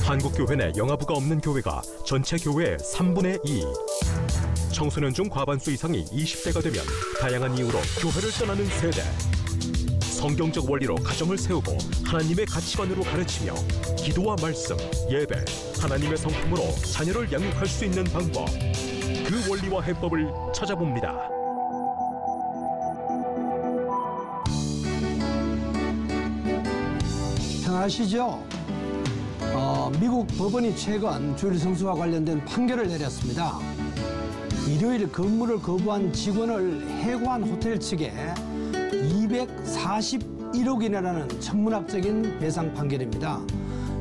한국교회 내 영아부가 없는 교회가 전체 교회의 3분의 2. 청소년 중 과반수 이상이 20대가 되면 다양한 이유로 교회를 떠나는 세대. 성경적 원리로 가정을 세우고 하나님의 가치관으로 가르치며 기도와 말씀, 예배, 하나님의 성품으로 자녀를 양육할 수 있는 방법. 그 원리와 해법을 찾아봅니다. 아시죠? 미국 법원이 최근 주일 성수와 관련된 판결을 내렸습니다. 일요일 근무를 거부한 직원을 해고한 호텔 측에 241억이라는 천문학적인 배상 판결입니다.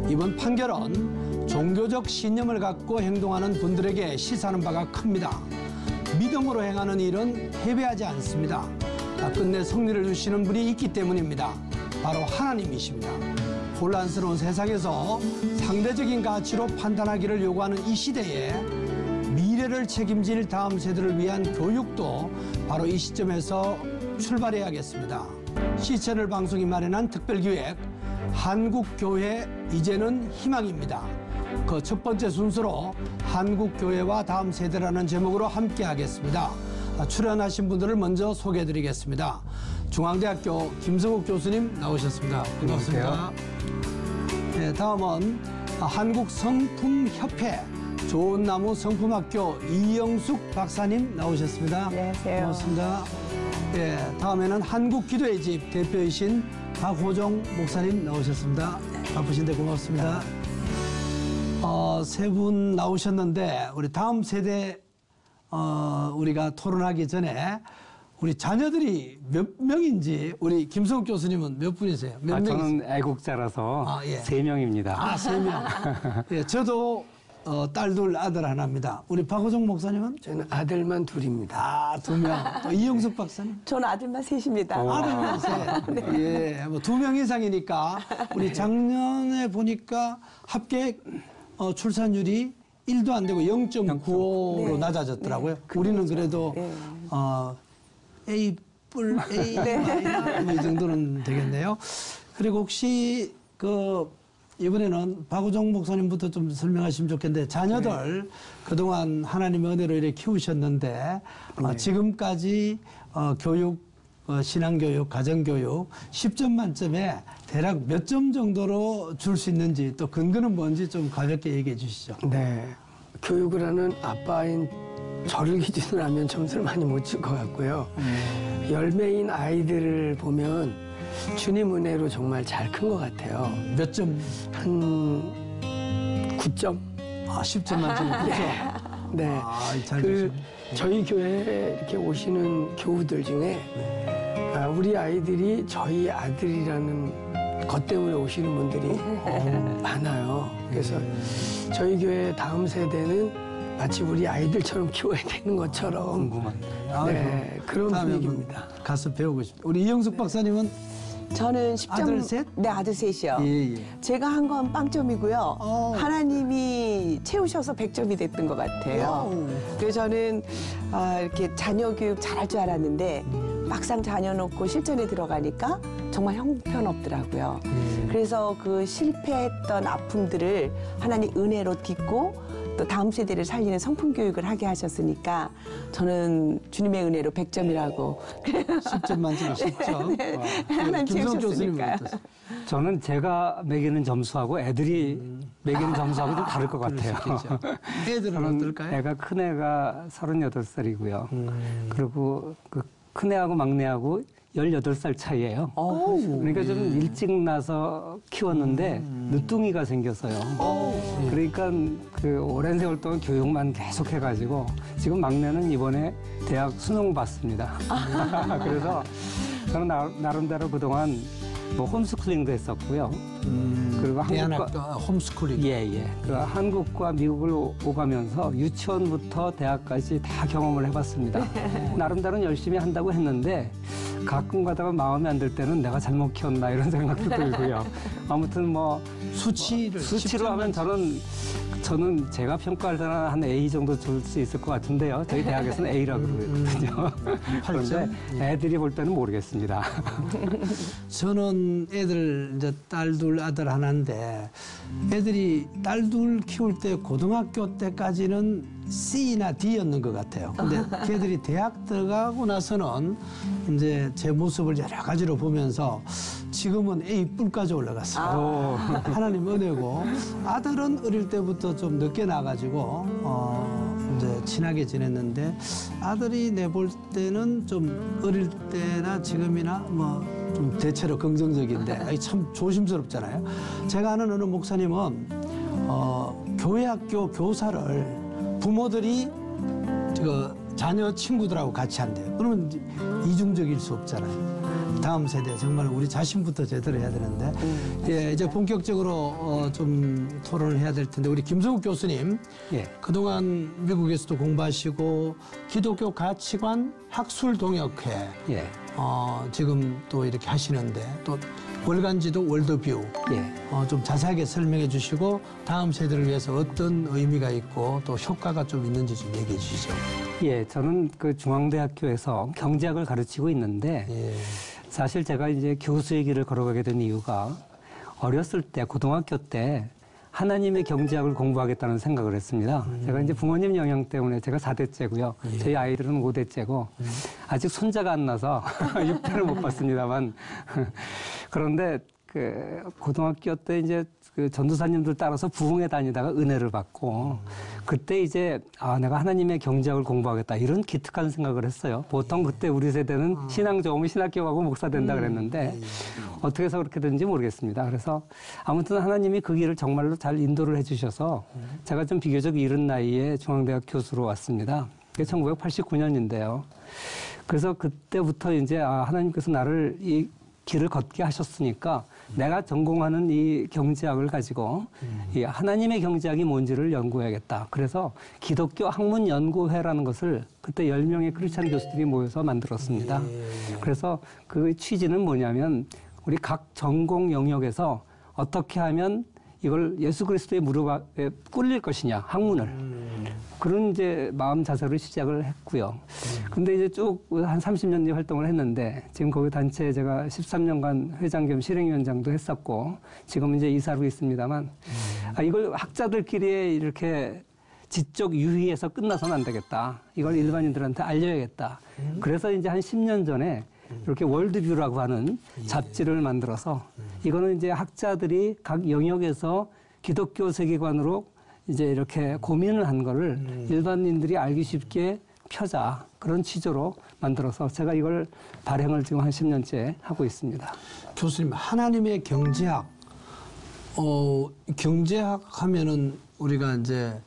이번 판결은 종교적 신념을 갖고 행동하는 분들에게 시사하는 바가 큽니다. 믿음으로 행하는 일은 패배하지 않습니다. 끝내 승리를 주시는 분이 있기 때문입니다. 바로 하나님이십니다. 혼란스러운 세상에서 상대적인 가치로 판단하기를 요구하는 이 시대에 미래를 책임질 다음 세대를 위한 교육도 바로 이 시점에서 출발해야겠습니다. 시채널 방송이 마련한 특별기획 한국교회 이제는 희망입니다. 그 첫 번째 순서로 한국교회와 다음 세대라는 제목으로 함께 하겠습니다. 출연하신 분들을 먼저 소개해드리겠습니다. 중앙대학교 김성욱 교수님 나오셨습니다. 반갑습니다. 네, 다음은 한국성품협회 좋은나무 성품학교 이영숙 박사님 나오셨습니다. 안녕하세요. 반갑습니다. 네, 다음에는 한국기도의 집 대표이신 박호정 목사님 나오셨습니다. 바쁘신데 고맙습니다. 세 분 나오셨는데 우리 다음 세대 우리가 토론하기 전에 우리 자녀들이 몇 명인지 우리 김성욱 교수님은 몇 분이세요? 몇 명이세요? 저는 애국자라서 예. 3명입니다. 3명. 예, 저도 딸 둘, 아들 하나입니다. 우리 박호정 목사님은? 저는 아들만 둘입니다. 2명. 또 이영숙 박사님? 저는 아들만 셋입니다. 아들만 셋. 네. 예, 뭐 2명 이상이니까 우리 작년에 보니까 합계 출산율이 1도 안 되고 0.95로 네. 낮아졌더라고요. 네. 우리는 그래도 네. A+, A- 이 정도는 되겠네요. 그리고 혹시 이번에는 박우정 목사님부터 좀 설명하시면 좋겠는데 자녀들 그동안 하나님의 은혜로 이렇게 키우셨는데 지금까지 교육, 신앙교육, 가정교육 10점 만점에 대략 몇 점 정도로 줄 수 있는지 또 근거는 뭔지 좀 가볍게 얘기해 주시죠. 네. 교육을 하는 아빠인 저를 기준으로 하면 점수를 많이 못 줄 것 같고요. 열매인 아이들을 보면 주님 은혜로 정말 잘 큰 것 같아요. 몇 점? 한 9점? 10점 만점에 9점. 네. 잘 되시네. 저희 교회에 이렇게 오시는 교우들 중에 우리 아이들이 저희 아들이라는 것 때문에 오시는 분들이 많아요. 그래서 저희 교회 다음 세대는 마치 우리 아이들처럼 키워야 되는 것처럼 네, 그런 분위기입니다. 가서 배우고 싶다. 우리 이영숙 박사님은 저는 10점. 아들 셋? 네, 아들 셋이요. 예. 제가 한 건 빵점이고요. 하나님이 채우셔서 100점이 됐던 것 같아요. 그래서 저는 이렇게 자녀 교육 잘할 줄 알았는데 막상 자녀 놓고 실전에 들어가니까 정말 형편없더라고요. 그래서 그 실패했던 아픔들을 하나님 은혜로 딛고 또 다음 세대를 살리는 성품 교육을 하게 하셨으니까 저는 주님의 은혜로 100점이라고. 10점 만점에 10점. 네. 하나님 김성욱 교수님은 채우셨으니까요. 어떠세요? 저는 제가 매기는 점수하고 애들이 매기는 점수하고 좀 다를 것 같아요. 애들은 저는 어떨까요? 애가 큰애가 38살이고요. 그리고 그 큰애하고 막내하고 18살 차이예요. 그러니까 좀 일찍 나서 키웠는데 늦둥이가 생겼어요. 그러니까 그 오랜 세월 동안 교육만 계속 해가지고 지금 막내는 이번에 대학 수능 봤습니다. 그래서 저는 나름대로 그동안 뭐 홈스쿨링도 했었고요. 그리고 대안학교 홈스쿨링. 예. 그 한국과 미국을 오가면서 유치원부터 대학까지 다 경험을 해봤습니다. 나름대로 열심히 한다고 했는데 가끔 가다가 마음에 안 들 때는 내가 잘못 키웠나 이런 생각도 들고요. 아무튼 뭐 수치로 하면 저는 저는 제가 평가할 때는 한 A 정도 줄 수 있을 것 같은데요. 저희 대학에서는 A라고 그러거든요. 그런데 애들이 볼 때는 모르겠습니다. 저는 애들 이제 딸 둘 아들 하나인데 애들이 딸 둘 키울 때 고등학교 때까지는 C나 D였는 것 같아요. 근데 걔들이 대학 들어가고 나서는 이제 제 모습을 여러 가지로 보면서 지금은 A+까지 올라갔어요. 하나님 은혜고 아들은 어릴 때부터 좀 늦게 나가지고 이제 친하게 지냈는데 아들이 내볼 때는 좀 어릴 때나 지금이나 뭐 좀 대체로 긍정적인데 참 조심스럽잖아요. 제가 아는 어느 목사님은 교회 학교 교사를 부모들이 자녀 친구들하고 같이 한대요. 그러면 이중적일 수 없잖아요. 다음 세대 정말 우리 자신부터 제대로 해야 되는데 예, 이제 본격적으로 좀 토론을 해야 될 텐데 우리 김성욱 교수님 그동안 미국에서도 공부하시고 기독교 가치관 학술 동역회 지금 또 이렇게 하시는데 또 월간지도 월드뷰 좀 자세하게 설명해 주시고 다음 세대를 위해서 어떤 의미가 있고 또 효과가 좀 있는지 좀 얘기해 주시죠. 예, 저는 그 중앙대학교에서 경제학을 가르치고 있는데 사실 제가 이제 교수의 길을 걸어가게 된 이유가 어렸을 때 고등학교 때 하나님의 경제학을 공부하겠다는 생각을 했습니다. 제가 이제 부모님 영향 때문에 제가 4대째고요. 저희 아이들은 5대째고 아직 손자가 안 나서 6대를 못 봤습니다만 그런데 그 고등학교 때 이제 그 전도사님들 따라서 부흥회 다니다가 은혜를 받고 그때 이제 내가 하나님의 경제학을 공부하겠다 이런 기특한 생각을 했어요. 보통 그때 우리 세대는 신앙 좋으면 신학교 가고 목사 된다 그랬는데 어떻게 해서 그렇게 된지 모르겠습니다. 그래서 아무튼 하나님이 그 길을 정말로 잘 인도를 해주셔서 제가 좀 비교적 이른 나이에 중앙대학 교수로 왔습니다. 그게 1989년인데요. 그래서 그때부터 이제 하나님께서 나를 이 길을 걷게 하셨으니까 내가 전공하는 이 경제학을 가지고 이 하나님의 경제학이 뭔지를 연구해야겠다. 그래서 기독교 학문연구회라는 것을 그때 10명의 크리스찬 교수들이 모여서 만들었습니다. 그래서 그 취지는 뭐냐면 우리 각 전공 영역에서 어떻게 하면 이걸 예수 그리스도의 무릎에 꿇릴 것이냐, 학문을. 그런 이제 마음 자세로 시작을 했고요. 근데 이제 쭉 한 30년 활동을 했는데 지금 거기 단체에 제가 13년간 회장 겸 실행위원장도 했었고 지금 이제 이사로 있습니다만 이걸 학자들끼리 이렇게 지적 유희에서 끝나서는 안 되겠다. 이걸 일반인들한테 알려야겠다. 그래서 이제 한 10년 전에 이렇게 월드뷰라고 하는 잡지를 만들어서 이거는 이제 학자들이 각 영역에서 기독교 세계관으로 이제 이렇게 고민을 한 거를 일반인들이 알기 쉽게 펴자 그런 취지로 만들어서 제가 이걸 발행을 지금 한 10년째 하고 있습니다. 교수님, 하나님의 경제학, 경제학 하면은 우리가 이제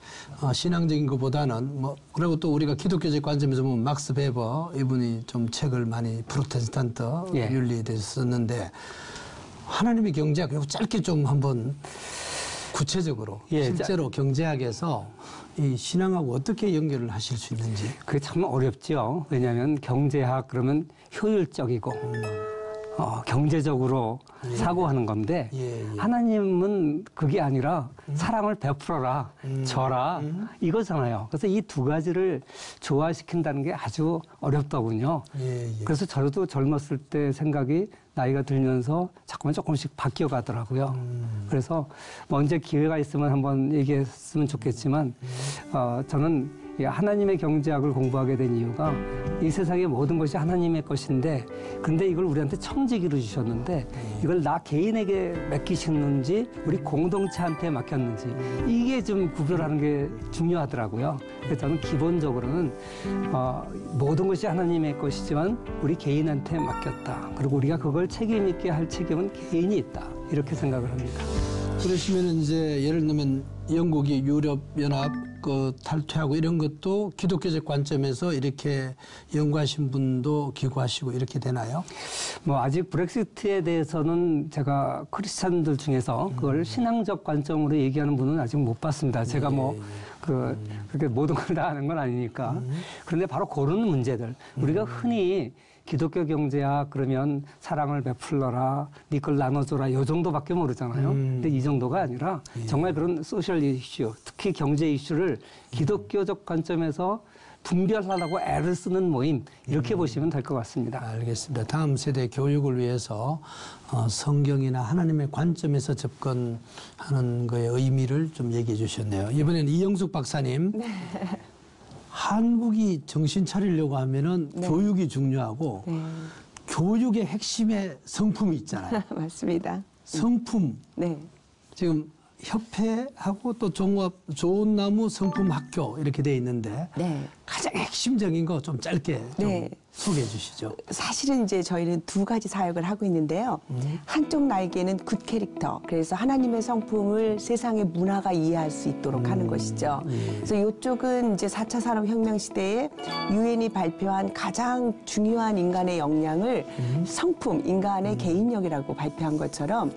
신앙적인 것보다는 뭐 그리고 또 우리가 기독교적 관점에서 보면 막스 베버 이분이 좀 책을 많이 프로테스탄트 윤리에 대해서 썼는데 하나님의 경제학 이거 짧게 좀 한번 구체적으로 실제로 경제학에서 이 신앙하고 어떻게 연결을 하실 수 있는지. 그게 참 어렵죠. 왜냐하면 경제학 그러면 효율적이고 경제적으로 사고하는 건데 하나님은 그게 아니라 사랑을 베풀어라, 줘라 이거잖아요. 그래서 이 두 가지를 조화시킨다는 게 아주 어렵더군요. 그래서 저도 젊었을 때 생각이 나이가 들면서 자꾸만 조금씩 바뀌어 가더라고요. 그래서 뭐 언제 기회가 있으면 한번 얘기했으면 좋겠지만 저는 하나님의 경제학을 공부하게 된 이유가 이 세상의 모든 것이 하나님의 것인데 근데 이걸 우리한테 청지기로 주셨는데 이걸 나 개인에게 맡기셨는지 우리 공동체한테 맡겼는지 이게 좀 구별하는 게 중요하더라고요. 그래서 저는 기본적으로는 모든 것이 하나님의 것이지만 우리 개인한테 맡겼다. 그리고 우리가 그걸 책임 있게 할 책임은 개인이 있다. 이렇게 생각을 합니다. 그러시면 이제 예를 들면 영국이 유럽연합 탈퇴하고 이런 것도 기독교적 관점에서 이렇게 연구하신 분도 기고하시고 이렇게 되나요? 뭐 아직 브렉시트에 대해서는 제가 크리스찬들 중에서 그걸 신앙적 관점으로 얘기하는 분은 아직 못 봤습니다. 제가 뭐 그렇게 모든 걸 다 아는 건 아니니까. 그런데 바로 그런 문제들. 우리가 흔히 기독교 경제학 그러면 사랑을 베풀러라, 네 걸 나눠줘라, 요 정도밖에 모르잖아요. 근데 이 정도가 아니라 정말 그런 소셜 이슈, 특히 경제 이슈를 기독교적 관점에서 분별하려고 애를 쓰는 모임, 이렇게 보시면 될 것 같습니다. 알겠습니다. 다음 세대 교육을 위해서 성경이나 하나님의 관점에서 접근하는 거의 의미를 좀 얘기해 주셨네요. 이번에는 이영숙 박사님. 네. 한국이 정신 차리려고 하면은 네. 교육이 중요하고 네. 교육의 핵심에 성품이 있잖아요. 맞습니다. 성품. 네. 지금 협회하고 또 종합 좋은 나무 성품 학교 이렇게 돼 있는데 네. 가장 핵심적인 거 좀 짧게 좀 네. 소개해 주시죠. 사실은 이제 저희는 두 가지 사역을 하고 있는데요. 한쪽 날개는 굿 캐릭터. 그래서 하나님의 성품을 세상의 문화가 이해할 수 있도록 하는 것이죠. 그래서 이쪽은 이제 4차 산업혁명 시대에 유엔이 발표한 가장 중요한 인간의 역량을 성품, 인간의 개인력이라고 발표한 것처럼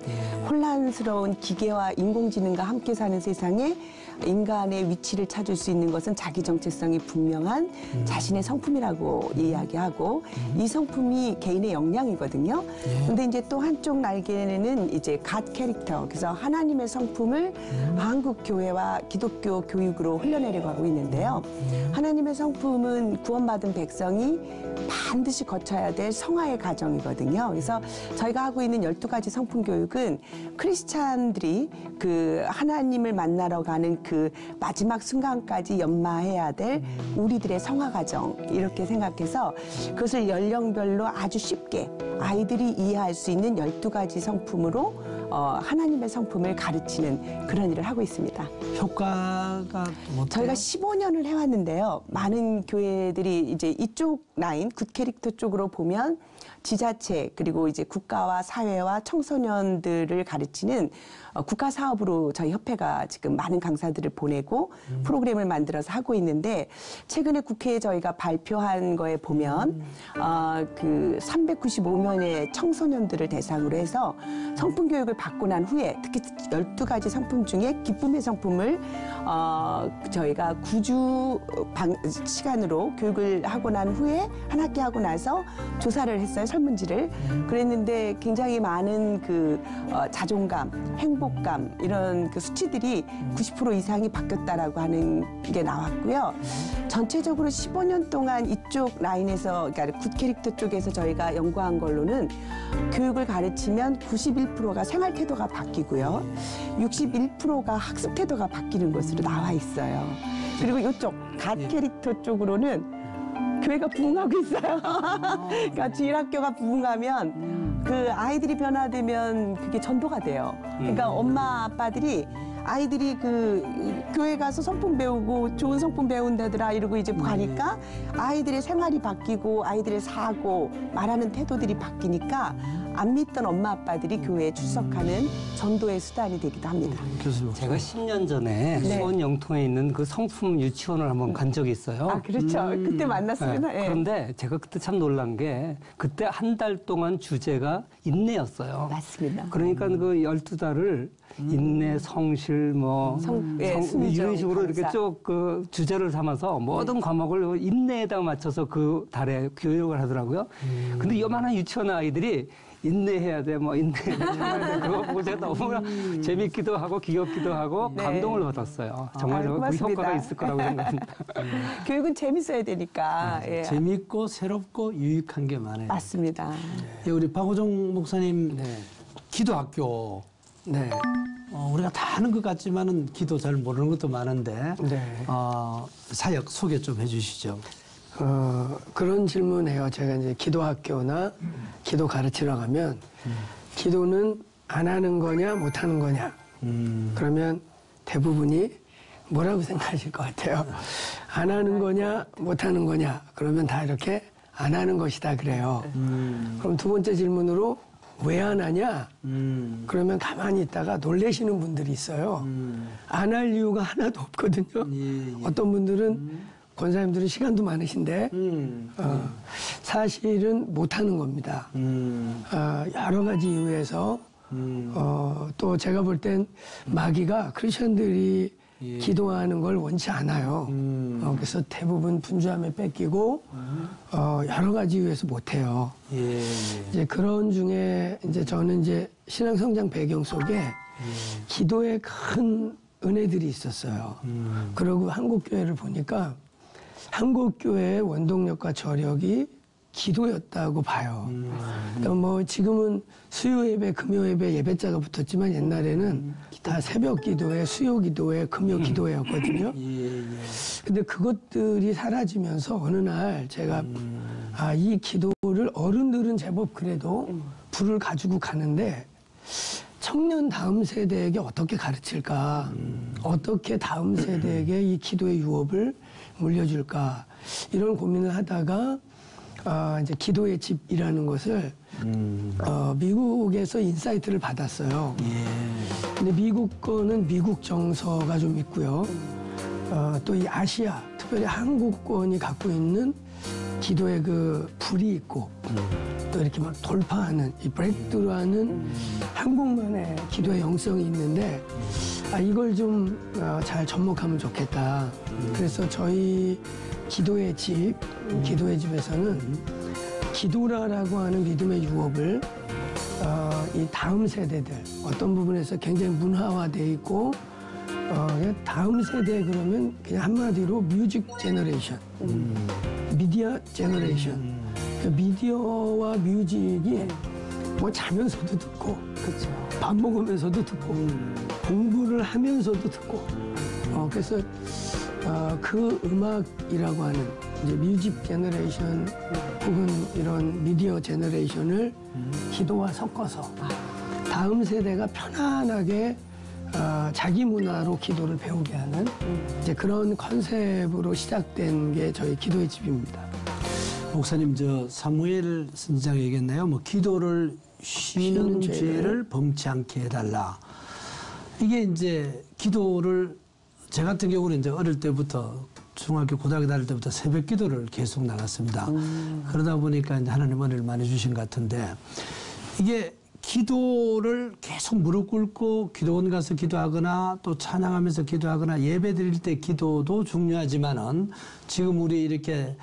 혼란스러운 기계와 인공지능과 함께 사는 세상에 인간의 위치를 찾을 수 있는 것은 자기 정체성이 분명한 자신의 성품이라고 이야기하고 이 성품이 개인의 역량이거든요. 근데 이제 또 한쪽 날개는 이제 갓 캐릭터. 그래서 하나님의 성품을 한국 교회와 기독교 교육으로 흘려내려고 하고 있는데요. 하나님의 성품은 구원받은 백성이 반드시 거쳐야 될 성화의 과정이거든요. 그래서 저희가 하고 있는 12가지 성품 교육은 크리스찬들이 그 하나님을 만나러 가는 그 마지막 순간까지 연마해야 될 우리들의 성화 과정 이렇게 생각해서 그것을 연령별로 아주 쉽게 아이들이 이해할 수 있는 12가지 성품으로 하나님의 성품을 가르치는 그런 일을 하고 있습니다. 효과가 뭐 저희가 15년을 해왔는데요. 많은 교회들이 이제 이쪽 라인, 굿 캐릭터 쪽으로 보면 지자체 그리고 이제 국가와 사회와 청소년들을 가르치는 국가 사업으로 저희 협회가 지금 많은 강사들을 보내고 프로그램을 만들어서 하고 있는데 최근에 국회에 저희가 발표한 거에 보면 그 395명의 청소년들을 대상으로 해서 성품 교육을 받고 난 후에 특히 12가지 성품 중에 기쁨의 성품을 저희가 9주 시간으로 교육을 하고 난 후에 한 학기 하고 나서 조사를 했어요. 설문지를. 그랬는데 굉장히 많은 그 자존감, 행복감 이런 그 수치들이 90% 이상이 바뀌었다라고 하는 게 나왔고요. 전체적으로 15년 동안 이쪽 라인에서 그러니까 굿 캐릭터 쪽에서 저희가 연구한 걸로는 교육을 가르치면 91%가 생활 태도가 바뀌고요. 61%가 학습 태도가 바뀌는 것으로 나와 있어요. 그리고 이쪽 갓 캐릭터 쪽으로는 교회가 부흥하고 있어요. 그러니까 주일학교가 부흥하면 그 아이들이 변화되면 그게 전도가 돼요. 그러니까 엄마 아빠들이 아이들이 그 교회 가서 성품 배우고 좋은 성품 배운다더라 이러고 이제 가니까 아이들의 생활이 바뀌고 아이들의 사고 말하는 태도들이 바뀌니까 안 믿던 엄마 아빠들이 교회에 출석하는 전도의 수단이 되기도 합니다. 교수님. 제가 10년 전에 네. 수원 영통에 있는 그 성품 유치원을 한번 간 적이 있어요. 아 그렇죠. 그때 만났습니다. 네. 예. 그런데 제가 그때 참 놀란 게 그때 한 달 동안 주제가 인내였어요. 맞습니다. 그러니까 그 12달을 인내, 성실, 뭐 예, 순종, 이런 식으로 감사. 이렇게 쭉 그 주제를 삼아서 모든 과목을 인내에다 맞춰서 그 달에 교육을 하더라고요. 근데 요만한 유치원 아이들이 인내해야 돼, 뭐 인내해야 돼, 참아야 돼. 그거 보고 제가 너무나 재밌기도 하고 귀엽기도 하고 네. 감동을 받았어요. 정말 그 고맙습니다. 효과가 있을 거라고 생각합니다. 교육은 재밌어야 되니까. 예. 재밌고 새롭고 유익한 게 많아요. 맞습니다. 예, 우리 박호정 목사님 네. 기도학교 네. 우리가 다 아는 것 같지만은 기도 잘 모르는 것도 많은데 네. 사역 소개 좀 해주시죠. 그런 질문해요. 제가 이제 기도학교나 기도 가르치러 가면 기도는 안 하는 거냐 못 하는 거냐 그러면 대부분이 뭐라고 생각하실 것 같아요. 안 하는 거냐 못 하는 거냐 그러면 다 이렇게 안 하는 것이다 그래요. 그럼 두 번째 질문으로 왜 안 하냐 그러면 가만히 있다가 놀라시는 분들이 있어요. 안 할 이유가 하나도 없거든요. 어떤 분들은 권사님들은 시간도 많으신데 사실은 못하는 겁니다. 여러 가지 이유에서 또 제가 볼 땐 마귀가 크리스천들이 기도하는 걸 원치 않아요. 그래서 대부분 분주함에 뺏기고 여러 가지 이유에서 못해요. 이제 그런 중에 이제 저는 이제 신앙 성장 배경 속에 기도에 큰 은혜들이 있었어요. 그리고 한국 교회를 보니까 한국 교회의 원동력과 저력이 기도였다고 봐요. 그러니까 뭐 지금은 수요 예배, 금요 예배 예배자가 붙었지만 옛날에는 다 새벽 기도회, 수요 기도회, 금요 기도회였거든요. 근데 그것들이 사라지면서 어느 날 제가 이 기도를 어른들은 제법 그래도 불을 가지고 가는데 청년 다음 세대에게 어떻게 가르칠까, 어떻게 다음 세대에게 이 기도의 유업을 물려줄까, 이런 고민을 하다가 이제 기도의 집이라는 것을 미국에서 인사이트를 받았어요. 근데 미국 거는 미국 정서가 좀 있고요. 또 이 아시아, 특별히 한국권이 갖고 있는 기도의 그 불이 있고 또 이렇게 막 돌파하는 이 브레이크드루하는 한국만의 기도의 영성이 있는데 이걸 좀 잘 접목하면 좋겠다. 그래서 저희 기도의 집에서는 기도라라고 하는 믿음의 유업을 이 다음 세대들 어떤 부분에서 굉장히 문화화돼 있고 다음 세대 그러면 그냥 한마디로 뮤직 제너레이션, 미디어 제너레이션. 미디어와 뮤직이 뭐 자면서도 듣고, 그렇죠. 밥 먹으면서도 듣고, 공부를 하면서도 듣고. 그래서 그 음악이라고 하는 이제 뮤직 제너레이션 혹은 이런 미디어 제너레이션을 기도와 섞어서 다음 세대가 편안하게 자기 문화로 기도를 배우게 하는 이제 그런 컨셉으로 시작된 게 저희 기도의 집입니다. 목사님, 저 사무엘 선지자가 얘기했나요? 뭐 기도를 쉬는 죄를 범치 않게 해달라. 이게 이제 기도를 제 같은 경우는 이제 어릴 때부터 중학교, 고등학교 다닐 때부터 새벽 기도를 계속 나갔습니다. 그러다 보니까 이제 하나님 은혜를 많이 주신 것 같은데 이게 기도를 계속 무릎 꿇고 기도원 가서 기도하거나 또 찬양하면서 기도하거나 예배 드릴 때 기도도 중요하지만은 지금 우리 이렇게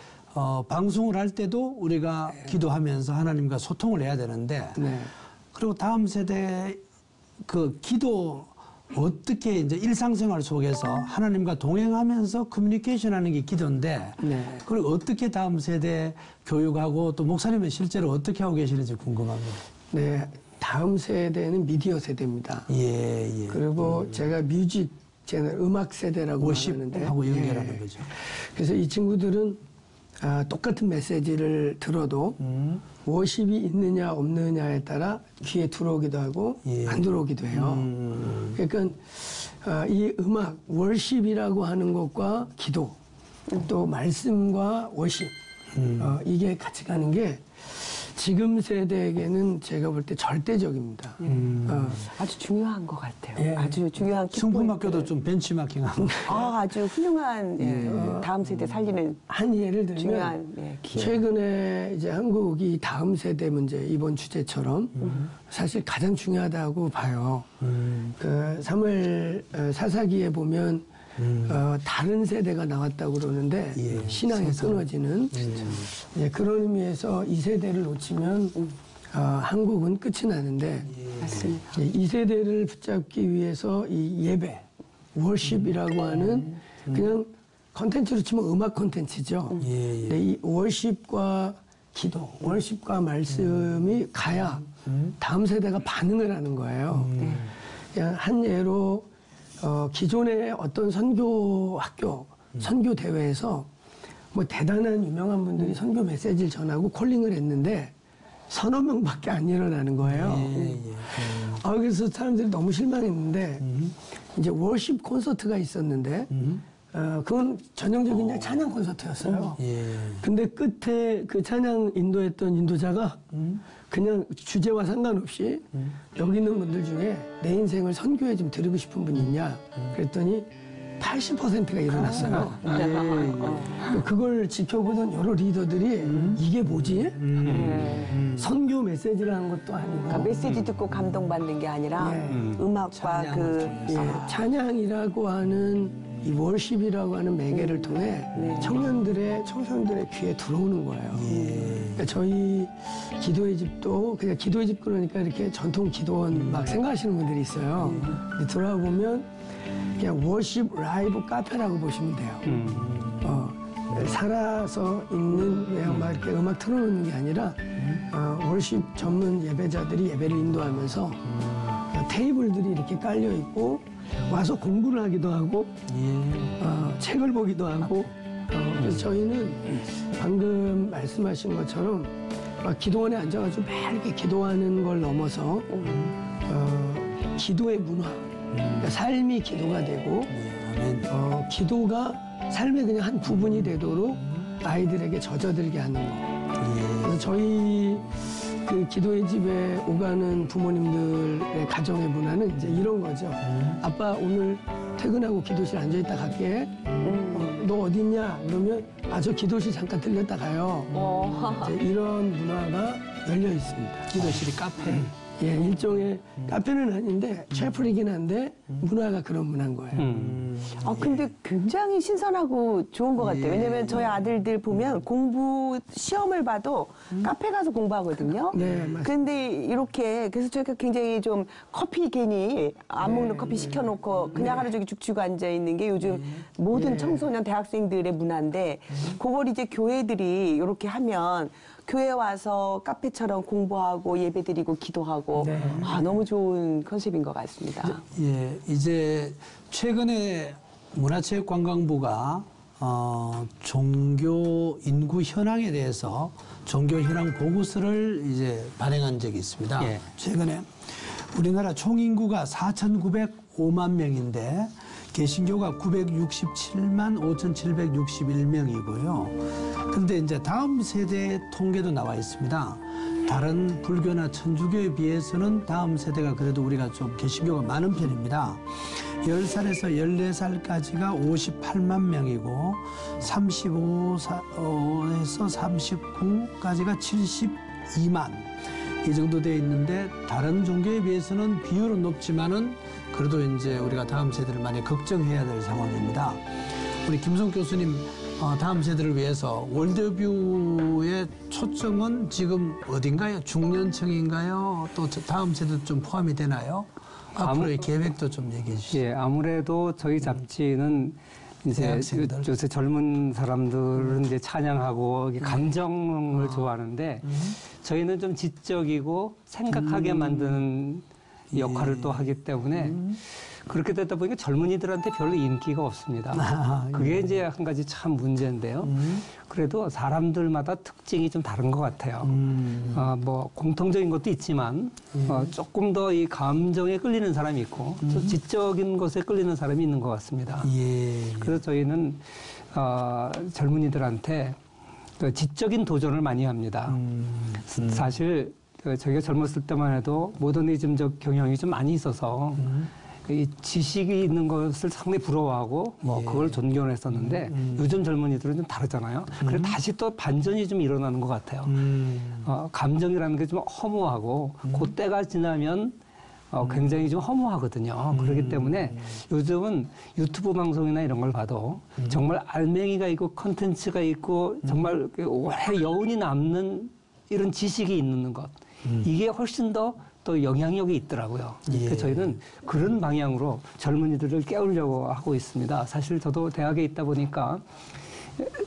방송을 할 때도 우리가 기도하면서 하나님과 소통을 해야 되는데 그리고 다음 세대 그 기도 어떻게 이제 일상생활 속에서 하나님과 동행하면서 커뮤니케이션 하는 게 기도인데 그걸 어떻게 다음 세대 교육하고 또 목사님은 실제로 어떻게 하고 계시는지 궁금합니다. 네. 다음 세대는 미디어 세대입니다. 그리고 제가 뮤직 음악 세대라고 말하는데 하고 연결하는 거죠. 그래서 이 친구들은 똑같은 메시지를 들어도 워십이 있느냐 없느냐에 따라 귀에 들어오기도 하고 안 들어오기도 해요. 그러니까 이 음악 월십이라고 하는 것과 기도 또 말씀과 워십 이게 같이 가는 게 지금 세대에게는 제가 볼 때 절대적입니다. 아주 중요한 것 같아요. 아주 중요한 성품학교도 좀 벤치마킹하고 아주 훌륭한 다음 세대 살리는 한 예를 들면 중요한 최근에 이제 한국이 다음 세대 문제 이번 주제처럼 사실 가장 중요하다고 봐요. 그 사무엘 사사기에 보면 다른 세대가 나왔다고 그러는데 신앙이 끊어지는 그런 의미에서 이 세대를 놓치면 한국은 끝이 나는데 이 세대를 붙잡기 위해서 이 예배, 월십이라고 하는 그냥 컨텐츠로 치면 음악 컨텐츠죠. 이 월십과 기도, 월십과 말씀이 가야 다음 세대가 반응을 하는 거예요. 그냥 한 예로 기존의 어떤 선교 학교, 선교 대회에서 뭐 대단한 유명한 분들이 선교 메시지를 전하고 콜링을 했는데 서너 명밖에 안 일어나는 거예요. 그래서 사람들이 너무 실망했는데 이제 월십 콘서트가 있었는데 그건 전형적인 그냥 찬양 콘서트였어요. 근데 끝에 그 찬양 인도했던 인도자가 그냥 주제와 상관없이 여기 있는 분들 중에 내 인생을 선교에 좀 드리고 싶은 분이 있냐 그랬더니 80%가 일어났어요. 그걸 지켜보던 여러 리더들이 이게 뭐지? 선교 메시지라는 것도 아니고 그러니까 메시지 듣고 감동받는 게 아니라 음악과 찬양이라고 하는 이 월십이라고 하는 매개를 통해 청년들의 청소년들의 귀에 들어오는 거예요. 그러니까 저희 기도의 집도 그냥 기도의 집 그러니까 이렇게 전통 기도원 막 생각하시는 분들이 있어요. 근데 들어가 보면 그냥 월십 라이브 카페라고 보시면 돼요. 살아서 있는 그냥 막 이렇게 음악 틀어놓는 게 아니라 월십 전문 예배자들이 예배를 인도하면서 테이블들이 이렇게 깔려 있고 와서 공부를 하기도 하고 책을 보기도 하고 그래서 저희는 방금 말씀하신 것처럼 막 기도원에 앉아가지고 막 이렇게 기도하는 걸 넘어서 기도의 문화 그러니까 삶이 기도가 되고 기도가 삶의 그냥 한 부분이 되도록 아이들에게 젖어들게 하는 거. 그래서 저희 그 기도의 집에 오가는 부모님들의 가정의 문화는 이제 이런 거죠. 아빠 오늘 퇴근하고 기도실 앉아있다 갈게. 너 어디 있냐? 그러면 저 기도실 잠깐 들렸다 가요. 이제 이런 문화가 열려 있습니다. 기도실이 카페. 예, 일종의 카페는 아닌데 채플이긴 한데 문화가 그런 문화인 거예요. 근데 굉장히 신선하고 좋은 것 같아요. 왜냐면 저희 아들들 보면 공부 시험을 봐도 카페 가서 공부하거든요. 네, 맞습니다. 근데 이렇게 그래서 저희가 굉장히 좀 커피 괜히 안 먹는 커피 시켜놓고 그냥 하루 종일 죽치고 앉아 있는 게 요즘 모든 청소년 대학생들의 문화인데 그걸 이제 교회들이 이렇게 하면 교회 와서 카페처럼 공부하고 예배드리고 기도하고 너무 좋은 컨셉인 것 같습니다. 예, 이제 최근에 문화체육관광부가 종교 인구 현황에 대해서 종교 현황 보고서를 이제 발행한 적이 있습니다. 예. 최근에 우리나라 총 인구가 4,905만 명인데 개신교가 967만 5,761명이고요. 그런데 이제 다음 세대 통계도 나와 있습니다. 다른 불교나 천주교에 비해서는 다음 세대가 그래도 우리가 좀 개신교가 많은 편입니다. 10살에서 14살까지가 58만 명이고 35에서 39까지가 72만 이 정도 돼 있는데 다른 종교에 비해서는 비율은 높지만은 그래도 이제 우리가 다음 세대를 많이 걱정해야 될 상황입니다. 우리 김성 교수님 다음 세대를 위해서 월드뷰의 초점은 지금 어딘가요? 중년층인가요? 또 다음 세대도 좀 포함이 되나요? 앞으로의 계획도 좀 얘기해 주시죠. 예, 아무래도 저희 잡지는 이제 대학생들. 요새 젊은 사람들은 이제 찬양하고 감정을 좋아하는데 저희는 좀 지적이고 생각하게 만드는 역할을 또 하기 때문에 그렇게 되다 보니까 젊은이들한테 별로 인기가 없습니다. 그게 이제 한 가지 참 문제인데요. 그래도 사람들마다 특징이 좀 다른 것 같아요. 뭐 공통적인 것도 있지만 조금 더 이 감정에 끌리는 사람이 있고 또 지적인 것에 끌리는 사람이 있는 것 같습니다. 예. 그래서 저희는 젊은이들한테 그 지적인 도전을 많이 합니다. 사실 저희가 젊었을 때만 해도 모더니즘적 경향이 좀 많이 있어서 이 지식이 있는 것을 상당히 부러워하고 뭐 그걸 존경을 했었는데 요즘 젊은이들은 좀 다르잖아요. 그래서 다시 또 반전이 좀 일어나는 것 같아요. 감정이라는 게 좀 허무하고 그때가 지나면 굉장히 좀 허무하거든요. 그렇기 때문에 요즘은 유튜브 방송이나 이런 걸 봐도 정말 알맹이가 있고 컨텐츠가 있고 정말 오래 여운이 남는 이런 지식이 있는 것 이게 훨씬 더 또 영향력이 있더라고요. 그래서 저희는 그런 방향으로 젊은이들을 깨우려고 하고 있습니다. 사실 저도 대학에 있다 보니까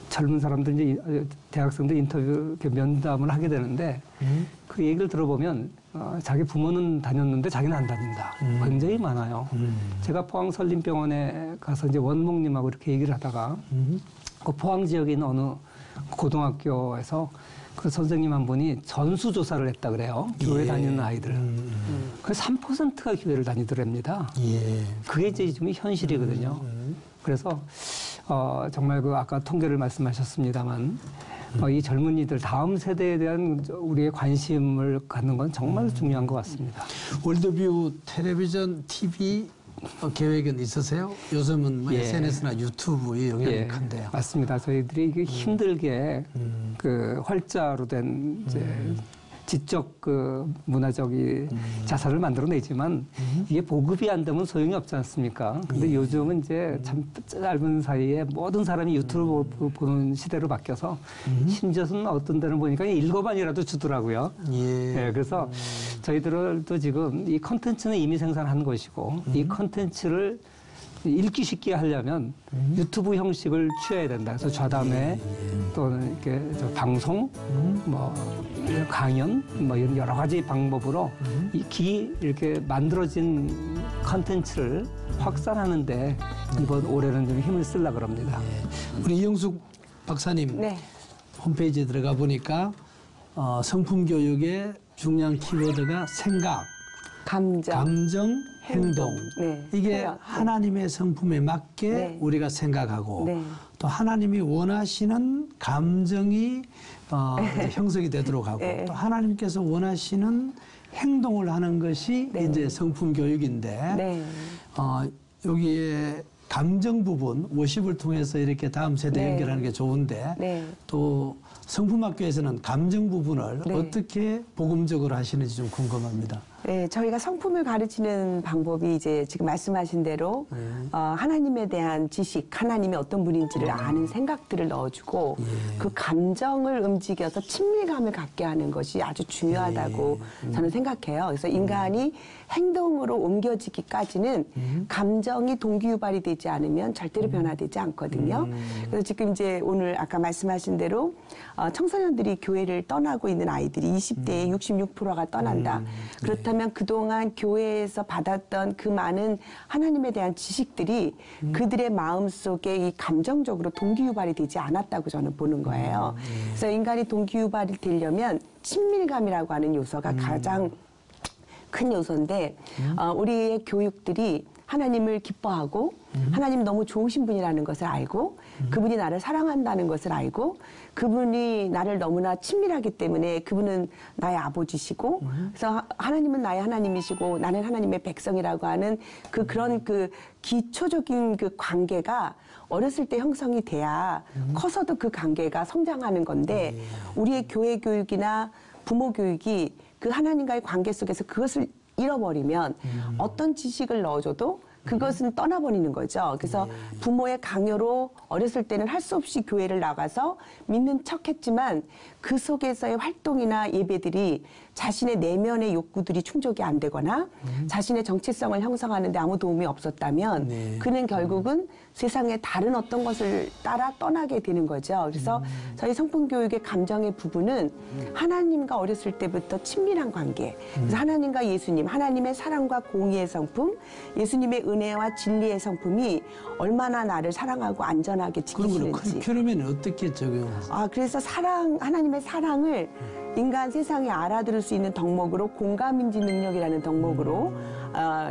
젊은 사람들 이제 대학생들 인터뷰 면담을 하게 되는데 그 얘기를 들어보면 자기 부모는 다녔는데 자기는 안 다닌다. 굉장히 많아요. 제가 포항 설림병원에 가서 이제 원목님하고 이렇게 얘기를 하다가 그 포항 지역에 있는 어느 고등학교에서 그 선생님 한 분이 전수조사를 했다 그래요. 교회 다니는 아이들. 그래서 3%가 교회를 다니더랍니다. 그게 이제 좀 현실이거든요. 그래서 정말 그 아까 통계를 말씀하셨습니다만 이 젊은이들 다음 세대에 대한 우리의 관심을 갖는 건 정말 중요한 것 같습니다. 월드뷰 텔레비전 TV 계획은 있으세요? 요즘은 뭐 예. SNS나 유튜브의 영향이 예, 큰데요. 맞습니다. 저희들이 이게 힘들게 그 활자로 된 이제 지적 그 문화적 자산을 만들어내지만 이게 보급이 안 되면 소용이 없지 않습니까? 근데 요즘은 이제 참 짧은 사이에 모든 사람이 유튜브 보는 시대로 바뀌어서 심지어는 어떤 데는 보니까 읽어반이라도 주더라고요. 예. 예, 그래서 저희들도 지금 이 컨텐츠는 이미 생산한 것이고 이 컨텐츠를 읽기 쉽게 하려면 유튜브 형식을 취해야 된다. 그래서 좌담회 또는 이렇게 방송, 뭐 강연, 뭐 이런 여러 가지 방법으로 이렇게 만들어진 컨텐츠를 확산하는데 이번 올해는 좀 힘을 쓰려고 합니다. 우리 이영숙 박사님 네. 홈페이지에 들어가 보니까 성품 교육의 중요한 키워드가 생각, 감정, 행동. 네. 이게 표현. 하나님의 성품에 맞게 네. 우리가 생각하고 네. 또 하나님이 원하시는 감정이 이제 형성이 되도록 하고 네. 또 하나님께서 원하시는 행동을 하는 것이 네. 이제 성품 교육인데 네. 여기에 감정 부분 50을 통해서 이렇게 다음 세대 네. 연결하는 게 좋은데 네. 또 성품학교에서는 감정 부분을 네. 어떻게 복음적으로 하시는지 좀 궁금합니다. 네, 저희가 성품을 가르치는 방법이 이제 지금 말씀하신 대로 하나님에 대한 지식, 하나님이 어떤 분인지를 아는 생각들을 넣어주고 그 감정을 움직여서 친밀감을 갖게 하는 것이 아주 중요하다고 저는 생각해요. 그래서 인간이 행동으로 옮겨지기까지는 감정이 동기유발이 되지 않으면 절대로 변화되지 않거든요. 그래서 지금 이제 오늘 아까 말씀하신 대로 청소년들이 교회를 떠나고 있는 아이들이 20대의 66%가 떠난다. 그렇다면 그동안 교회에서 받았던 그 많은 하나님에 대한 지식들이 그들의 마음속에 이 감정적으로 동기유발이 되지 않았다고 저는 보는 거예요. 그래서 인간이 동기유발이 되려면 친밀감이라고 하는 요소가 가장 큰 요소인데 우리의 교육들이 하나님을 기뻐하고 하나님 너무 좋으신 분이라는 것을 알고 그분이 나를 사랑한다는 것을 알고 그분이 나를 너무나 친밀하기 때문에 그분은 나의 아버지시고 그래서 하나님은 나의 하나님이시고 나는 하나님의 백성이라고 하는 그런 기초적인 그 관계가 어렸을 때 형성이 돼야 커서도 그 관계가 성장하는 건데 우리의 교회 교육이나 부모 교육이 그 하나님과의 관계 속에서 그것을 잃어버리면 어떤 지식을 넣어줘도 그것은 떠나버리는 거죠. 그래서 부모의 강요로 어렸을 때는 할 수 없이 교회를 나가서 믿는 척했지만 그 속에서의 활동이나 예배들이 자신의 내면의 욕구들이 충족이 안 되거나 자신의 정체성을 형성하는 데 아무 도움이 없었다면 그는 결국은 세상의 다른 어떤 것을 따라 떠나게 되는 거죠. 그래서 저희 성품교육의 감정의 부분은 하나님과 어렸을 때부터 친밀한 관계, 그래서 하나님과 예수님, 하나님의 사랑과 공의의 성품, 예수님의 은혜와 진리의 성품이 얼마나 나를 사랑하고 안전하게 그럼 지키시는지. 커리큘럼에는 어떻게 적용하세요? 그래서 하나님의 사랑을 인간 세상에 알아들을 수 있는 덕목으로 공감인지 능력이라는 덕목으로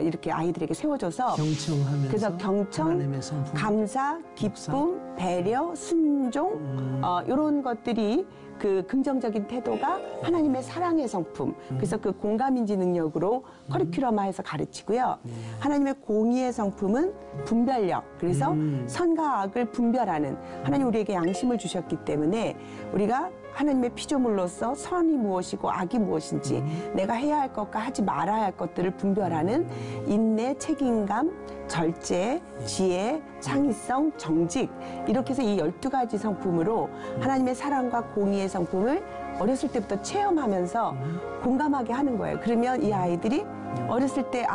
이렇게 아이들에게 세워줘서 경청하면서 그래서 경청, 하나님의 성품, 감사, 기쁨, 배려, 순종 이런 것들이 그 긍정적인 태도가 하나님의 사랑의 성품 그래서 그 공감인지 능력으로 커리큘럼화해서 가르치고요. 하나님의 공의의 성품은 분별력 그래서 선과 악을 분별하는 하나님 우리에게 양심을 주셨기 때문에 우리가 하나님의 피조물로서 선이 무엇이고 악이 무엇인지 내가 해야 할 것과 하지 말아야 할 것들을 분별하는 인내, 책임감, 절제, 지혜, 창의성, 정직 이렇게 해서 이 12가지 성품으로 하나님의 사랑과 공의의 성품을 어렸을 때부터 체험하면서 공감하게 하는 거예요. 그러면 이 아이들이 어렸을 때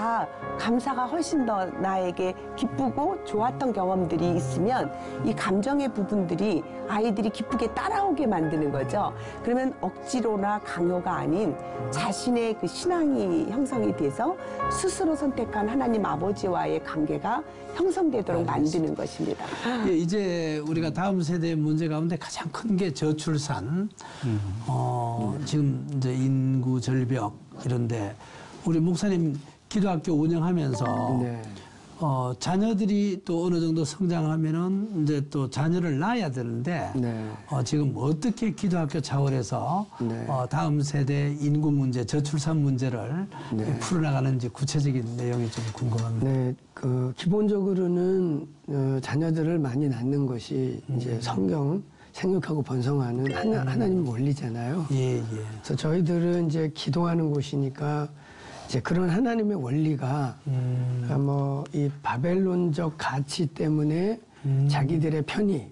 감사가 훨씬 더 나에게 기쁘고 좋았던 경험들이 있으면 이 감정의 부분들이 아이들이 기쁘게 따라오게 만드는 거죠. 그러면 억지로나 강요가 아닌 자신의 그 신앙이 형성이 돼서 스스로 선택한 하나님 아버지와의 관계가 형성되도록 만드는 것입니다. 예, 이제 우리가 다음 세대의 문제 가운데 가장 큰 게 저출산, 지금 이제 인구 절벽 이런데 우리 목사님 기도학교 운영하면서 자녀들이 또 어느 정도 성장하면은 이제 또 자녀를 낳아야 되는데 네. 지금 어떻게 기도학교 차원에서 네. 다음 세대 인구 문제, 저출산 문제를 네. 풀어나가는지 구체적인 내용이 좀 궁금합니다. 네, 기본적으로는 자녀들을 많이 낳는 것이 이제 성경 생육하고 번성하는 하나님 원리잖아요. 예, 예. 그래서 저희들은 이제 기도하는 곳이니까 이제 그런 하나님의 원리가 이 바벨론적 가치 때문에 자기들의 편의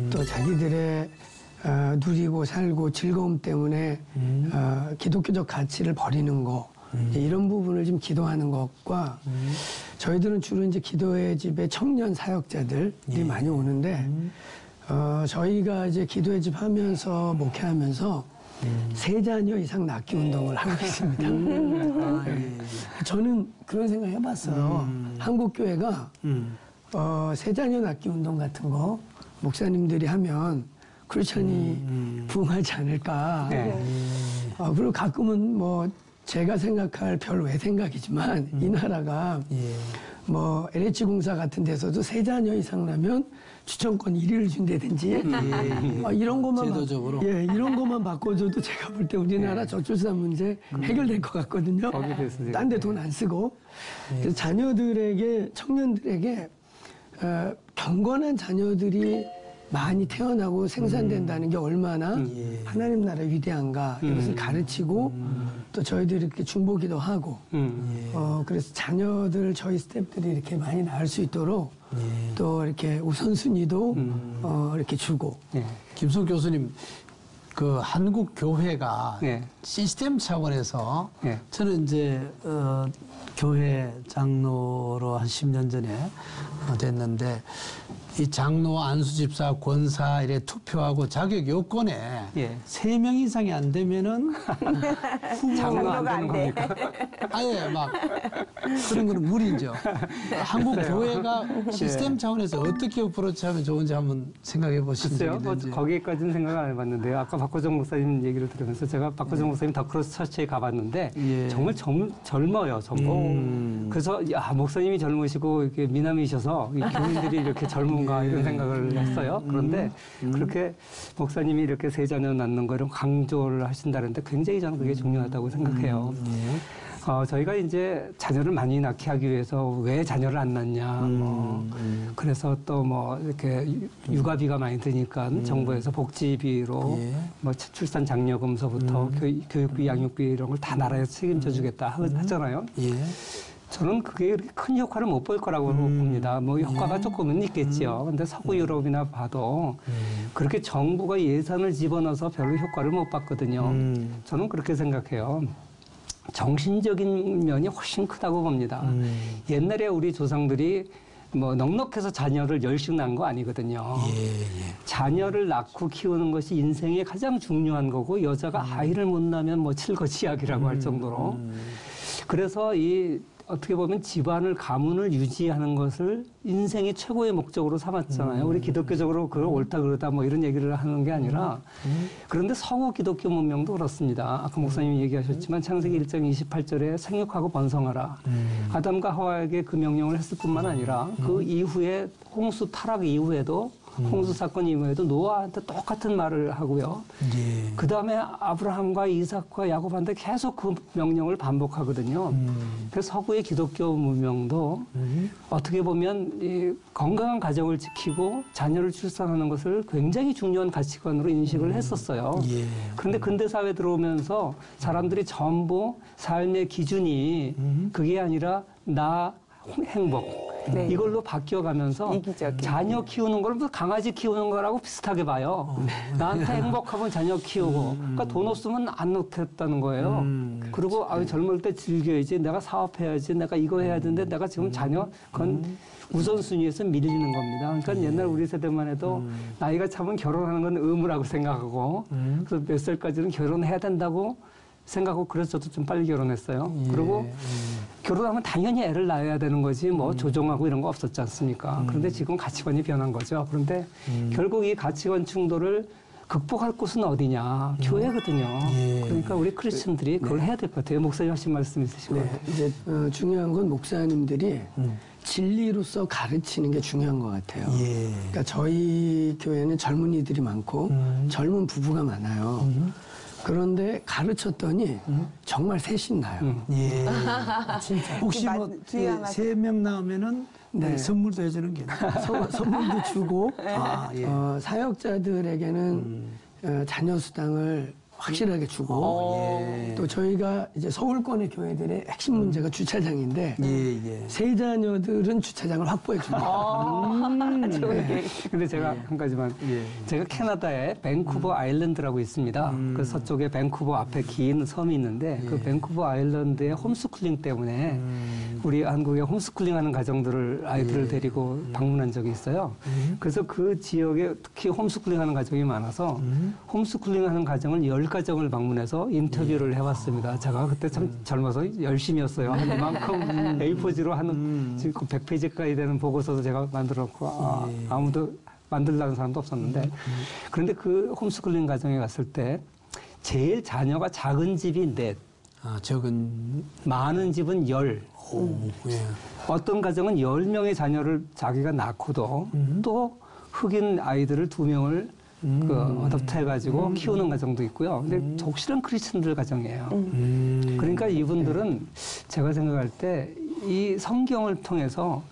또 자기들의 누리고 살고 즐거움 때문에 기독교적 가치를 버리는 거 이제 이런 부분을 좀 기도하는 것과 저희들은 주로 이제 기도의 집에 청년 사역자들이 많이 오는데 저희가 이제 기도의 집 하면서 목회하면서 3자녀 이상 낳기 운동을 하고 있습니다. 저는 그런 생각 해봤어요. 한국 교회가 3자녀 낳기 운동 같은 거 목사님들이 하면 크리스천이 부흥하지 않을까. 네. 그리고 가끔은 뭐 제가 생각할 별 외생각이지만 이 나라가 뭐 LH 공사 같은 데서도 3자녀 이상 나면 추천권 1위를 준다든지 이런 것만 제도적으로 이런 것만 바꿔줘도 제가 볼 때 우리나라 저출산 문제 해결될 것 같거든요. 딴 데 돈 안 쓰고 그래서 자녀들에게 청년들에게 경건한 자녀들이 많이 태어나고 생산된다는 게 얼마나 하나님 나라 위대한가 이것을 가르치고 또 저희들이 이렇게 중보기도 하고 그래서 자녀들 저희 스태프들이 이렇게 많이 낳을 수 있도록 또 이렇게 우선순위도 이렇게 주고 김성 교수님 그 한국 교회가 시스템 차원에서 저는 이제 교회 장로로 한 10년 전에 됐는데 이 장로, 안수집사, 권사 이래 투표하고 자격 요건에 3명 이상이 안 되면은 장로가 안 되는 겁니까? 아예 막 그런 거는 무리죠. 한국 교회가 시스템 차원에서 어떻게 어프로치하면 좋은지 한번 생각해 보신 적이 글쎄요, 있는지. 거기까지는 생각 안 해봤는데요. 아까 박호정 목사님 얘기를 들으면서 제가 박호정 목사님 더크로스 처치에 가봤는데 정말 젊어요, 그래서 야 목사님이 젊으시고 이렇게 미남이셔서 이 교인들이 이렇게 젊은가 이런 생각을 했어요. 그런데 그렇게 목사님이 이렇게 3자녀 낳는 거를 강조를 하신다는데 굉장히 저는 그게 중요하다고 생각해요. 저희가 이제 자녀를 많이 낳게 하기 위해서 왜 자녀를 안 낳냐, 그래서 또 뭐 이렇게 육아비가 많이 드니까 정부에서 복지비로 뭐 출산 장려금서부터 교육비, 양육비 이런 걸 다 나라에서 책임져 주겠다 하잖아요. 저는 그게 그렇게 큰 효과를 못 볼 거라고 봅니다. 뭐 효과가 조금은 있겠지요. 근데 서구 유럽이나 봐도 그렇게 정부가 예산을 집어넣어서 별로 효과를 못 봤거든요. 저는 그렇게 생각해요. 정신적인 면이 훨씬 크다고 봅니다. 옛날에 우리 조상들이 뭐 넉넉해서 자녀를 10씩 낳은 거 아니거든요. 자녀를 낳고 키우는 것이 인생의 가장 중요한 거고 여자가 아이를 못 낳으면 뭐 칠거지약이라고 할 정도로 그래서 이 어떻게 보면 집안을 가문을 유지하는 것을 인생의 최고의 목적으로 삼았잖아요. 우리 기독교적으로 그걸 옳다 그러다 뭐 이런 얘기를 하는 게 아니라 그런데 서구 기독교 문명도 그렇습니다. 아까 목사님이 얘기하셨지만 창세기 1장 28절에 생육하고 번성하라. 아담과 하와에게 그 명령을 했을 뿐만 아니라 그 이후에 홍수 타락 이후에도 홍수 사건 이후에도 노아한테 똑같은 말을 하고요. 그 다음에 아브라함과 이삭과 야곱한테 계속 그 명령을 반복하거든요. 그래서 서구의 기독교 문명도 어떻게 보면 이 건강한 가정을 지키고 자녀를 출산하는 것을 굉장히 중요한 가치관으로 인식을 했었어요. 그런데 근대 사회에 들어오면서 사람들이 전부 삶의 기준이 그게 아니라 나 행복. 이걸로 바뀌어가면서 자녀 키우는 걸 강아지 키우는 거라고 비슷하게 봐요. 나한테 행복하면 자녀 키우고 그러니까 돈 없으면 안 놓겠다는 거예요. 그리고 젊을 때 즐겨야지 내가 사업해야지 내가 이거 해야 되는데 내가 지금 자녀 그건 우선순위에서 밀리는 겁니다. 그러니까 옛날 우리 세대만 해도 나이가 차면 결혼하는 건 의무라고 생각하고 그래서 몇 살까지는 결혼해야 된다고 생각하고 그래서 저도 좀 빨리 결혼했어요. 그리고 결혼하면 당연히 애를 낳아야 되는 거지 뭐 조종하고 이런 거 없었지 않습니까? 그런데 지금 가치관이 변한 거죠. 그런데 결국 이 가치관 충돌을 극복할 곳은 어디냐? 교회거든요. 예. 그러니까 우리 크리스천들이 그걸 해야 될 것 같아요. 목사님 하신 말씀 있으신 것 같아요. 이제 중요한 건 목사님들이 진리로서 가르치는 게 중요한 것 같아요. 예. 그러니까 저희 교회는 젊은이들이 많고 젊은 부부가 많아요. 그런데 가르쳤더니 정말 셋이 나요. 예. 진짜. 혹시 그 뭐 중요한 3명 나오면은 네. 선물도 해주는 게 선물도 주고 아, 예. 사역자들에게는 자녀 수당을 확실하게 주고 또 저희가 이제 서울권의 교회들의 핵심 문제가 주차장인데 예. 세자녀들은 주차장을 확보해 줍니다. 좋은 근데 제가 한 가지만 제가 캐나다에 밴쿠버 아일랜드라고 있습니다. 그 서쪽에 밴쿠버 앞에 긴 섬이 있는데 그 밴쿠버 아일랜드의 홈스쿨링 때문에 우리 한국에 홈스쿨링하는 가정들을 아이들을 데리고 방문한 적이 있어요. 그래서 그 지역에 특히 홈스쿨링하는 가정이 많아서 홈스쿨링하는 가정을 10가정을 방문해서 인터뷰를 해봤습니다. 제가 그때 참 젊어서 열심히 했어요. 한 이만큼 A4지로 하는 지금 100페이지 가까이 되는 보고서도 제가 만들었고 아무도 만들려는 사람도 없었는데 그런데 그 홈스쿨링 가정에 갔을 때 제일 자녀가 작은 집이 4, 적은 많은 집은 10. 예. 어떤 가정은 10명의 자녀를 자기가 낳고도 또 흑인 아이들을 2명을 어댑트해가지고 키우는 가정도 있고요. 근데 독실한 크리스천들 가정이에요. 그러니까 이분들은 제가 생각할 때 이 성경을 통해서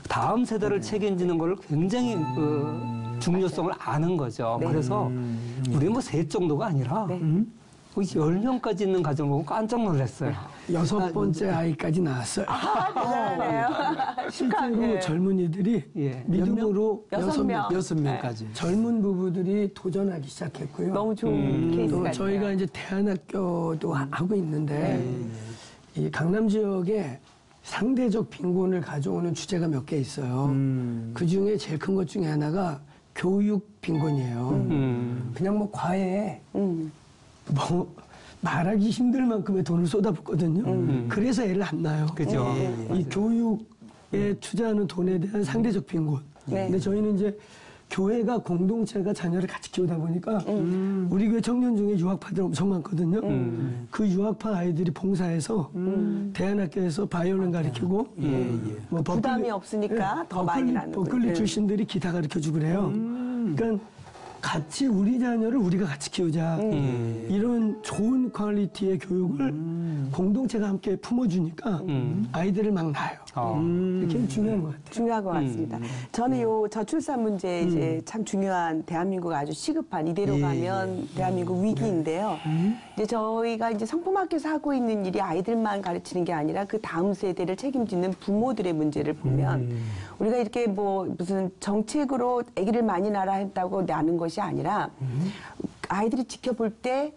다음 세대를 책임지는 걸 굉장히 중요성을 아는 거죠. 그래서 우리 뭐 셋 정도가 아니라 10명까지 있는 가정 보고 깜짝 놀랐어요. 6번째 아이까지 낳았어요. 대단하네요. 실제로 젊은이들이 예. 믿음으로 6명. 6명까지. 젊은 부부들이 도전하기 시작했고요. 너무 좋은 케이스 또 같아요. 저희가 이제 대안학교도 하고 있는데 이 강남 지역에 상대적 빈곤을 가져오는 주제가 몇 개 있어요. 그 중에 제일 큰 것 중에 하나가 교육 빈곤이에요. 그냥 뭐 과외에 뭐 말하기 힘들 만큼의 돈을 쏟아붓거든요. 그래서 애를 안 낳아요. 그죠. 이 교육에 투자하는 돈에 대한 상대적 빈곤. 근데 저희는 이제 교회가 공동체가 자녀를 같이 키우다 보니까 우리 교회 청년 중에 유학파들 엄청 많거든요. 그 유학파 아이들이 봉사해서 대안학교에서 바이올린 가르치고 뭐 부담이 없으니까 더 많이 낳는 버클리 거예요. 출신들이 기타 가르쳐주고 그래요. 그러니까 같이 우리 자녀를 우리가 같이 키우자. 이런 좋은 퀄리티의 교육을 공동체가 함께 품어주니까 아이들을 막 낳아요. 이게 중요한 것 같아요. 중요한 것 같습니다. 저는 요 저출산 문제 이제 참 중요한 대한민국 아주 시급한 이대로 가면 대한민국 위기인데요. 이제 저희가 이제 성품학교에서 하고 있는 일이 아이들만 가르치는 게 아니라 그 다음 세대를 책임지는 부모들의 문제를 보면 우리가 이렇게 뭐 무슨 정책으로 아기를 많이 낳아라 했다고 낳는 것이 아니라 아이들이 지켜볼 때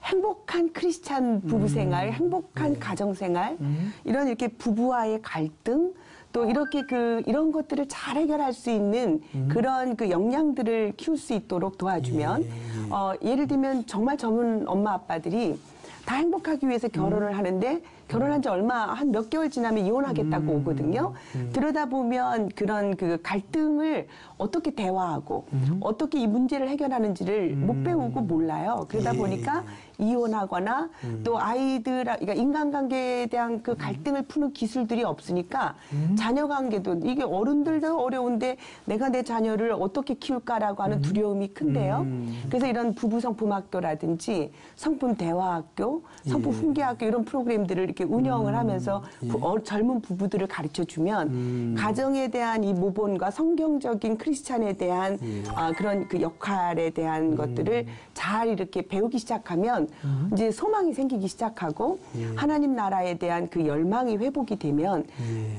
행복한 크리스찬 부부 생활, 행복한 가정 생활, 이런 이렇게 부부와의 갈등, 또 이렇게 이런 것들을 잘 해결할 수 있는 그런 그 역량들을 키울 수 있도록 도와주면, 예를 들면 정말 젊은 엄마 아빠들이 다 행복하기 위해서 결혼을 하는데 결혼한 지 얼마 한 몇 개월 지나면 이혼하겠다고 오거든요. 들여다 보면 그런 그 갈등을 어떻게 대화하고 어떻게 이 문제를 해결하는지를 못 배우고 몰라요. 그러다 보니까 이혼하거나 또 아이들, 그러니까 인간관계에 대한 그 갈등을 푸는 기술들이 없으니까 자녀 관계도 이게 어른들도 어려운데 내가 내 자녀를 어떻게 키울까라고 하는 두려움이 큰데요. 그래서 이런 부부 성품학교라든지 성품 대화학교, 성품 훈계학교 이런 프로그램들을 이렇게 운영을 하면서 젊은 부부들을 가르쳐 주면 가정에 대한 이 모본과 성경적인 크리스찬에 대한 그런 그 역할에 대한 것들을 잘 이렇게 배우기 시작하면 이제 소망이 생기기 시작하고 하나님 나라에 대한 그 열망이 회복이 되면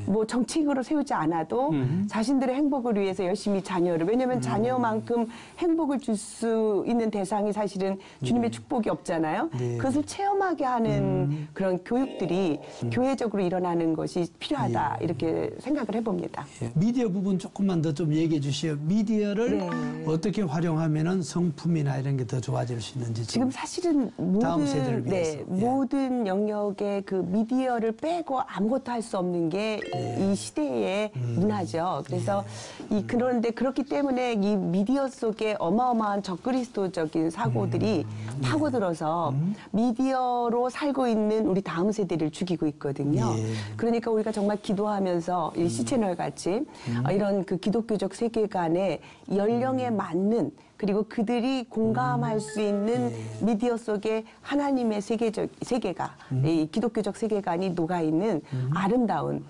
뭐 정책으로 세우지 않아도 자신들의 행복을 위해서 열심히 자녀를, 왜냐하면 자녀만큼 행복을 줄 수 있는 대상이 사실은 주님의 축복이 없잖아요. 그것을 체험하게 하는 그런 교육들이 교회적으로 일어나는 것이 필요하다 이렇게 생각을 해봅니다. 미디어 부분 조금만 더 좀 얘기해 주시오. 미디어를 어떻게 활용하면은 성품이나 이런 게 더 좋아질 수 있는지. 지금 사실은 다음 세대를 위해서. 네, 모든 영역의 그 미디어를 빼고 아무것도 할 수 없는 게 이 시대의 문화죠. 그래서 그런데 그렇기 때문에 이 미디어 속에 어마어마한 적그리스도적인 사고들이 파고들어서 미디어로 살고 있는 우리 다음 세대를 죽이고 있거든요. 그러니까 우리가 정말 기도하면서 이 C채널 같이 이런 그 기독교적 세계관의 연령에 맞는 그리고 그들이 공감할 수 있는 미디어 속에 하나님의 세계가 이 기독교적 세계관이 녹아있는 아름다운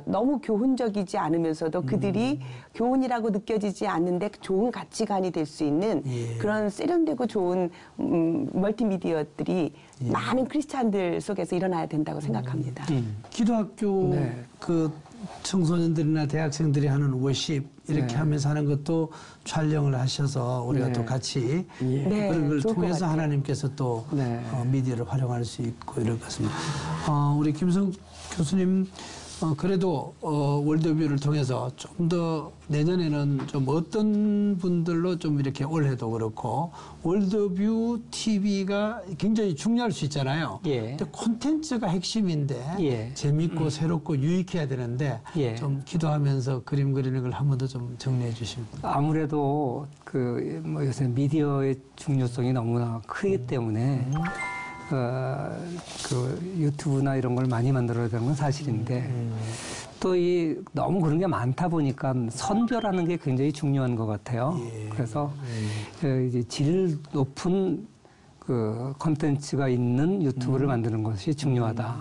너무 교훈적이지 않으면서도 그들이 교훈이라고 느껴지지 않는데 좋은 가치관이 될 수 있는 그런 세련되고 좋은 멀티미디어들이 많은 크리스찬들 속에서 일어나야 된다고 생각합니다. 기도학교 네. 그 청소년들이나 대학생들이 하는 워십 이렇게 하면서 하는 것도 촬영을 하셔서 우리가 또 같이 그런 걸 좋을 것 통해서 같아요. 네. 하나님께서 또 미디어를 활용할 수 있고 이럴 것 같습니다. 우리 김성 교수님 그래도 월드뷰를 통해서 좀 더 내년에는 좀 어떤 분들로 좀 이렇게 올해도 그렇고 월드뷰 TV가 굉장히 중요할 수 있잖아요. 예. 근데 콘텐츠가 핵심인데 예. 재밌고 새롭고 유익해야 되는데 예. 좀 기도하면서 그림 그리는 걸 한 번 더 좀 정리해 주시면. 아무래도 그 뭐 요새 미디어의 중요성이 너무나 크기 때문에 그 유튜브나 이런 걸 많이 만들어야 되는 건 사실인데 또 이 너무 그런 게 많다 보니까 선별하는 게 굉장히 중요한 것 같아요. 그래서 이제 질 높은 그 콘텐츠가 있는 유튜브를 만드는 것이 중요하다.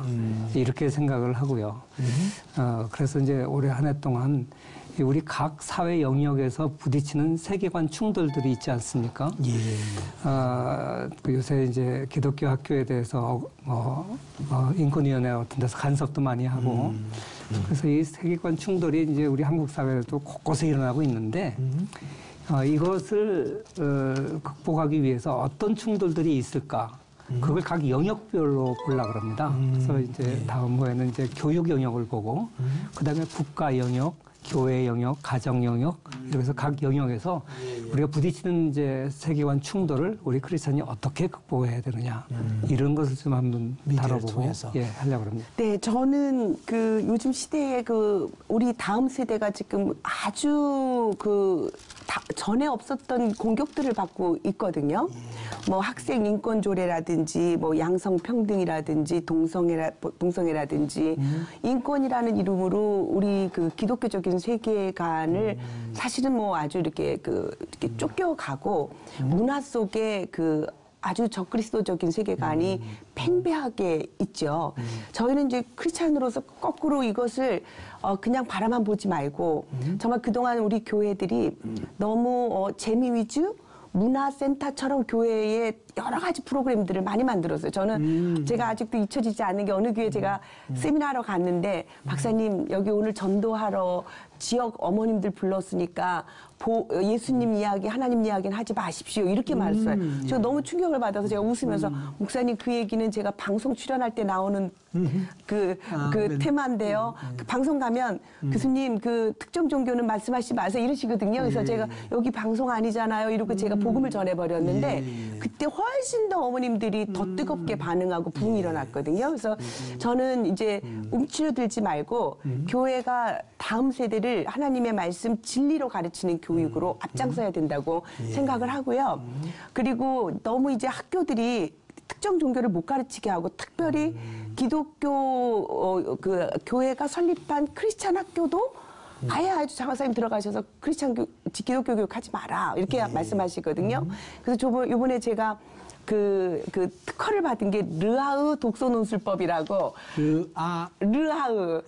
이렇게 생각을 하고요. 그래서 이제 올해 한 해 동안 우리 각 사회 영역에서 부딪히는 세계관 충돌들이 있지 않습니까? 그 요새 이제 기독교 학교에 대해서 인권위원회 같은 데서 간섭도 많이 하고 그래서 이 세계관 충돌이 이제 우리 한국 사회에도 곳곳에 일어나고 있는데 이것을 극복하기 위해서 어떤 충돌들이 있을까? 그걸 각 영역별로 보려고 합니다. 그래서 이제 다음번에는 이제 교육 영역을 보고 그다음에 국가 영역, 교회 영역, 가정 영역 이렇게 해서 각 영역에서 우리가 부딪히는 이제 세계관 충돌을 우리 크리스천이 어떻게 극복해야 되느냐 이런 것을 좀 한번 다뤄보고 통해서. 하려고 합니다. 네, 저는 그 요즘 시대에 그 우리 다음 세대가 지금 아주 그 전에 없었던 공격들을 받고 있거든요. 뭐 학생 인권 조례라든지 뭐 양성 평등이라든지 동성애라든지 인권이라는 이름으로 우리 그 기독교적인 세계관을 사실은 뭐 아주 이렇게 이렇게 쫓겨가고 문화 속에 그 아주 적그리스도적인 세계관이 팽배하게 있죠. 저희는 이제 크리스찬으로서 거꾸로 이것을 그냥 바라만 보지 말고 정말 그동안 우리 교회들이 너무 재미 위주 문화센터처럼 교회에 여러 가지 프로그램들을 많이 만들었어요. 저는 제가 아직도 잊혀지지 않는 게 어느 교회 제가 세미나하러 갔는데 박사님 여기 오늘 전도하러 지역 어머님들 불렀으니까 예수님 이야기, 하나님 이야기는 하지 마십시오. 이렇게 말했어요. 제가 너무 충격을 받아서 제가 웃으면서 목사님 그 얘기는 제가 방송 출연할 때 나오는 그 테마인데요. 그 방송 가면 교수님 그 특정 종교는 말씀하시지 마세요. 이러시거든요. 그래서 제가 여기 방송 아니잖아요. 이러고 제가 복음을 전해버렸는데 그때 훨씬 더 어머님들이 더 뜨겁게 반응하고 부흥이 일어났거든요. 그래서 저는 이제 움츠러들지 말고 교회가 다음 세대를 하나님의 말씀 진리로 가르치는 교육으로 앞장서야 된다고 생각을 하고요. 그리고 너무 이제 학교들이 특정 종교를 못 가르치게 하고 특별히 기독교 그 교회가 설립한 크리스찬 학교도 아예 아주 장하사님 들어가셔서 기독교 교육 하지 마라 이렇게 말씀하시거든요. 그래서 요번에 제가 그 특허를 받은 게 르하흐 독서 논술법이라고. 르하흐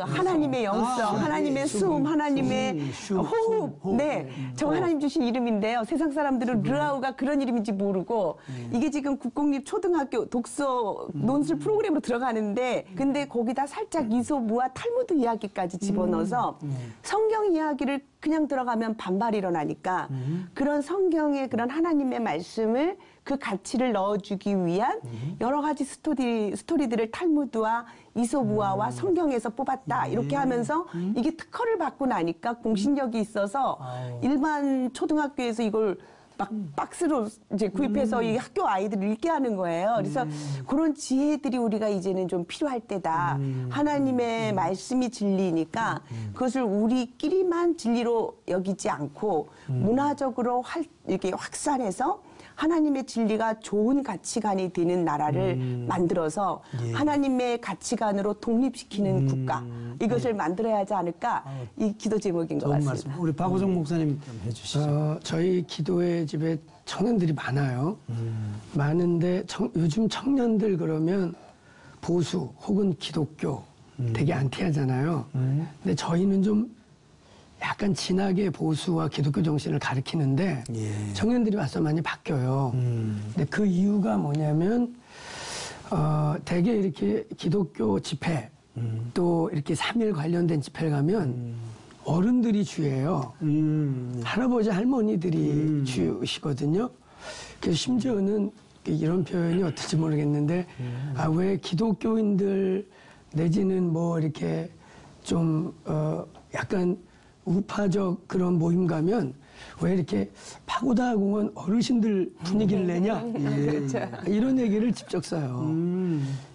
하나님의 영성, 하나님의 숨, 하나님의 호흡. 네, 저 하나님 주신 이름인데요. 세상 사람들은 르하흐가 그런 이름인지 모르고 이게 지금 국공립 초등학교 독서 논술 프로그램으로 들어가는데 근데 거기다 살짝 이소무와 탈무드 이야기까지 집어넣어서 성경 이야기를 그냥 들어가면 반발이 일어나니까 그런 성경의 그런 하나님의 말씀을 그 가치를 넣어주기 위한 여러 가지 스토리들을 탈무드와 이소무아와 성경에서 뽑았다 이렇게 하면서 이게 특허를 받고 나니까 공신력이 있어서 일반 초등학교에서 이걸 막 박스로 이제 구입해서 이 학교 아이들을 읽게 하는 거예요. 그래서 그런 지혜들이 우리가 이제는 좀 필요할 때다. 하나님의 말씀이 진리니까 그것을 우리끼리만 진리로 여기지 않고 문화적으로 이렇게 확산해서 하나님의 진리가 좋은 가치관이 되는 나라를 만들어서 하나님의 가치관으로 독립시키는 국가 이것을 만들어야 하지 않을까 이 기도 제목인 것 같습니다. 말씀. 우리 박우정 목사님 좀 해주시죠. 저희 기도회 집에 청년들이 많아요. 많은데 요즘 청년들 그러면 보수 혹은 기독교 되게 안티하잖아요. 근데 저희는 좀 약간 진하게 보수와 기독교 정신을 가리키는데 청년들이 와서 많이 바뀌어요. 근데 그 이유가 뭐냐면 대개 이렇게 기독교 집회 또 이렇게 3일 관련된 집회를 가면 어른들이 주예요. 할아버지 할머니들이 주시거든요. 그래서 심지어는 이런 표현이 어떨지 모르겠는데 왜 기독교인들 내지는 뭐 이렇게 좀 약간 우파적 그런 모임 가면 왜 이렇게 파고다 공원 어르신들 분위기를 내냐 이런 얘기를 직접 써요.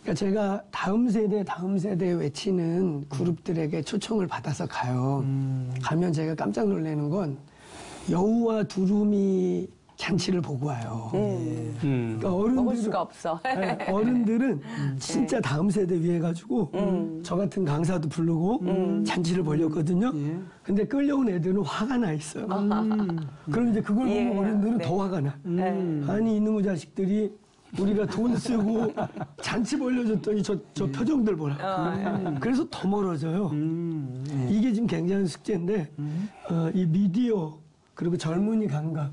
그러니까 제가 다음 세대 외치는 그룹들에게 초청을 받아서 가요. 가면 제가 깜짝 놀라는 건 여우와 두루미 잔치를 보고 와요. 그러니까 먹을 수가 없어. 어른들은 진짜 다음 세대 위해 가지고 저 같은 강사도 부르고 잔치를 벌였거든요. 근데 끌려온 애들은 화가 나 있어요. 그럼 이제 그걸 보면 어른들은 더 화가 나. 아니 이놈의 자식들이 우리가 돈 쓰고 잔치 벌려줬더니 저 표정들 보라. 그래서 더 멀어져요. 이게 지금 굉장한 숙제인데 이 미디어 그리고 젊은이 감각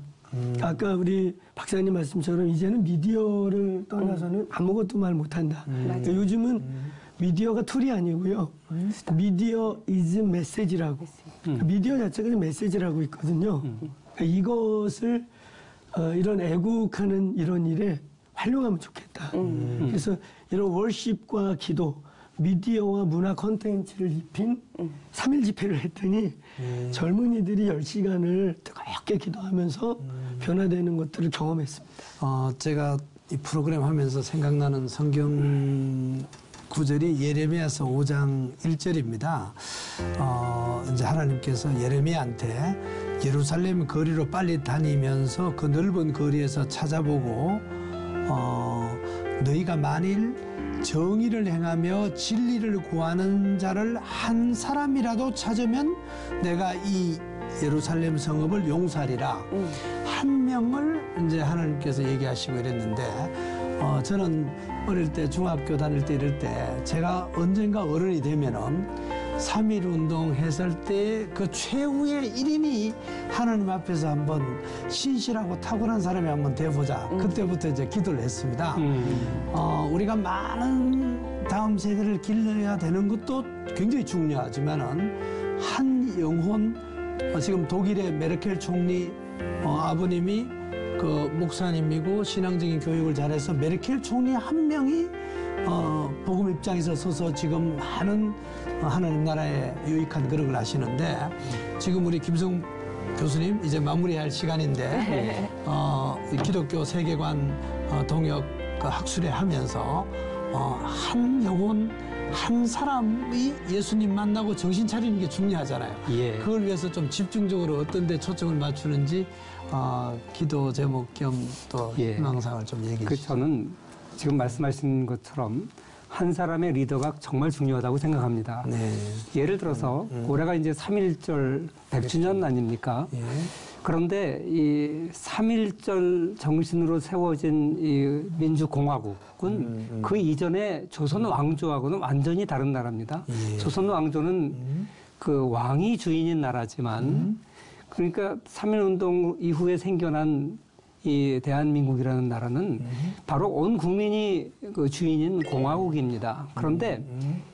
아까 우리 박사님 말씀처럼 이제는 미디어를 떠나서는 아무것도 말 못한다. 그러니까 요즘은 미디어가 툴이 아니고요. 미디어 is 메시지라고. 미디어 자체가 메시지라고 있거든요. 그러니까 이것을 이런 애국하는 이런 일에 활용하면 좋겠다. 그래서 이런 월십과 기도, 미디어와 문화 콘텐츠를 입힌 3일 집회를 했더니 젊은이들이 10시간을 뜨겁게 기도하면서 변화되는 것들을 경험했습니다. 제가 이 프로그램 하면서 생각나는 성경 구절이 예레미야서 5장 1절입니다. 이제 하나님께서 예레미야한테 예루살렘 거리로 빨리 다니면서 그 넓은 거리에서 찾아보고 너희가 만일 정의를 행하며 진리를 구하는 자를 한 사람이라도 찾으면 내가 이 예루살렘 성읍을 용서하리라. 한 명을 이제 하나님께서 얘기하시고 이랬는데 저는 어릴 때 중학교 다닐 때 이럴 때 제가 언젠가 어른이 되면은 3.1 운동 했을 때 그 최후의 1인이 하나님 앞에서 한번 신실하고 탁월한 사람이 한번 돼보자. 그때부터 이제 기도를 했습니다. 우리가 많은 다음 세대를 길러야 되는 것도 굉장히 중요하지만은 한 영혼, 지금 독일의 메르켈 총리 아버님이 그 목사님이고 신앙적인 교육을 잘해서 메르켈 총리 한 명이 복음 입장에서 서서 지금 많은 하나님 나라에 유익한 그런 걸 하시는데 지금 우리 김성 교수님 이제 마무리할 시간인데 기독교 세계관 동역 학술회 하면서 한 영혼 한 사람이 예수님 만나고 정신 차리는 게 중요하잖아요. 그걸 위해서 좀 집중적으로 어떤 데 초점을 맞추는지 기도 제목 겸 또 희망사항을 좀 얘기해 주시죠. 저는 지금 말씀하신 것처럼 한 사람의 리더가 정말 중요하다고 생각합니다. 예를 들어서 올해가 이제 3.1절 100주년 아닙니까? 그런데 이 3.1절 정신으로 세워진 이 민주공화국은 그 이전에 조선 왕조하고는 완전히 다른 나라입니다. 조선 왕조는 그 왕이 주인인 나라지만 그러니까 3.1운동 이후에 생겨난 이 대한민국이라는 나라는 바로 온 국민이 그 주인인 공화국입니다. 그런데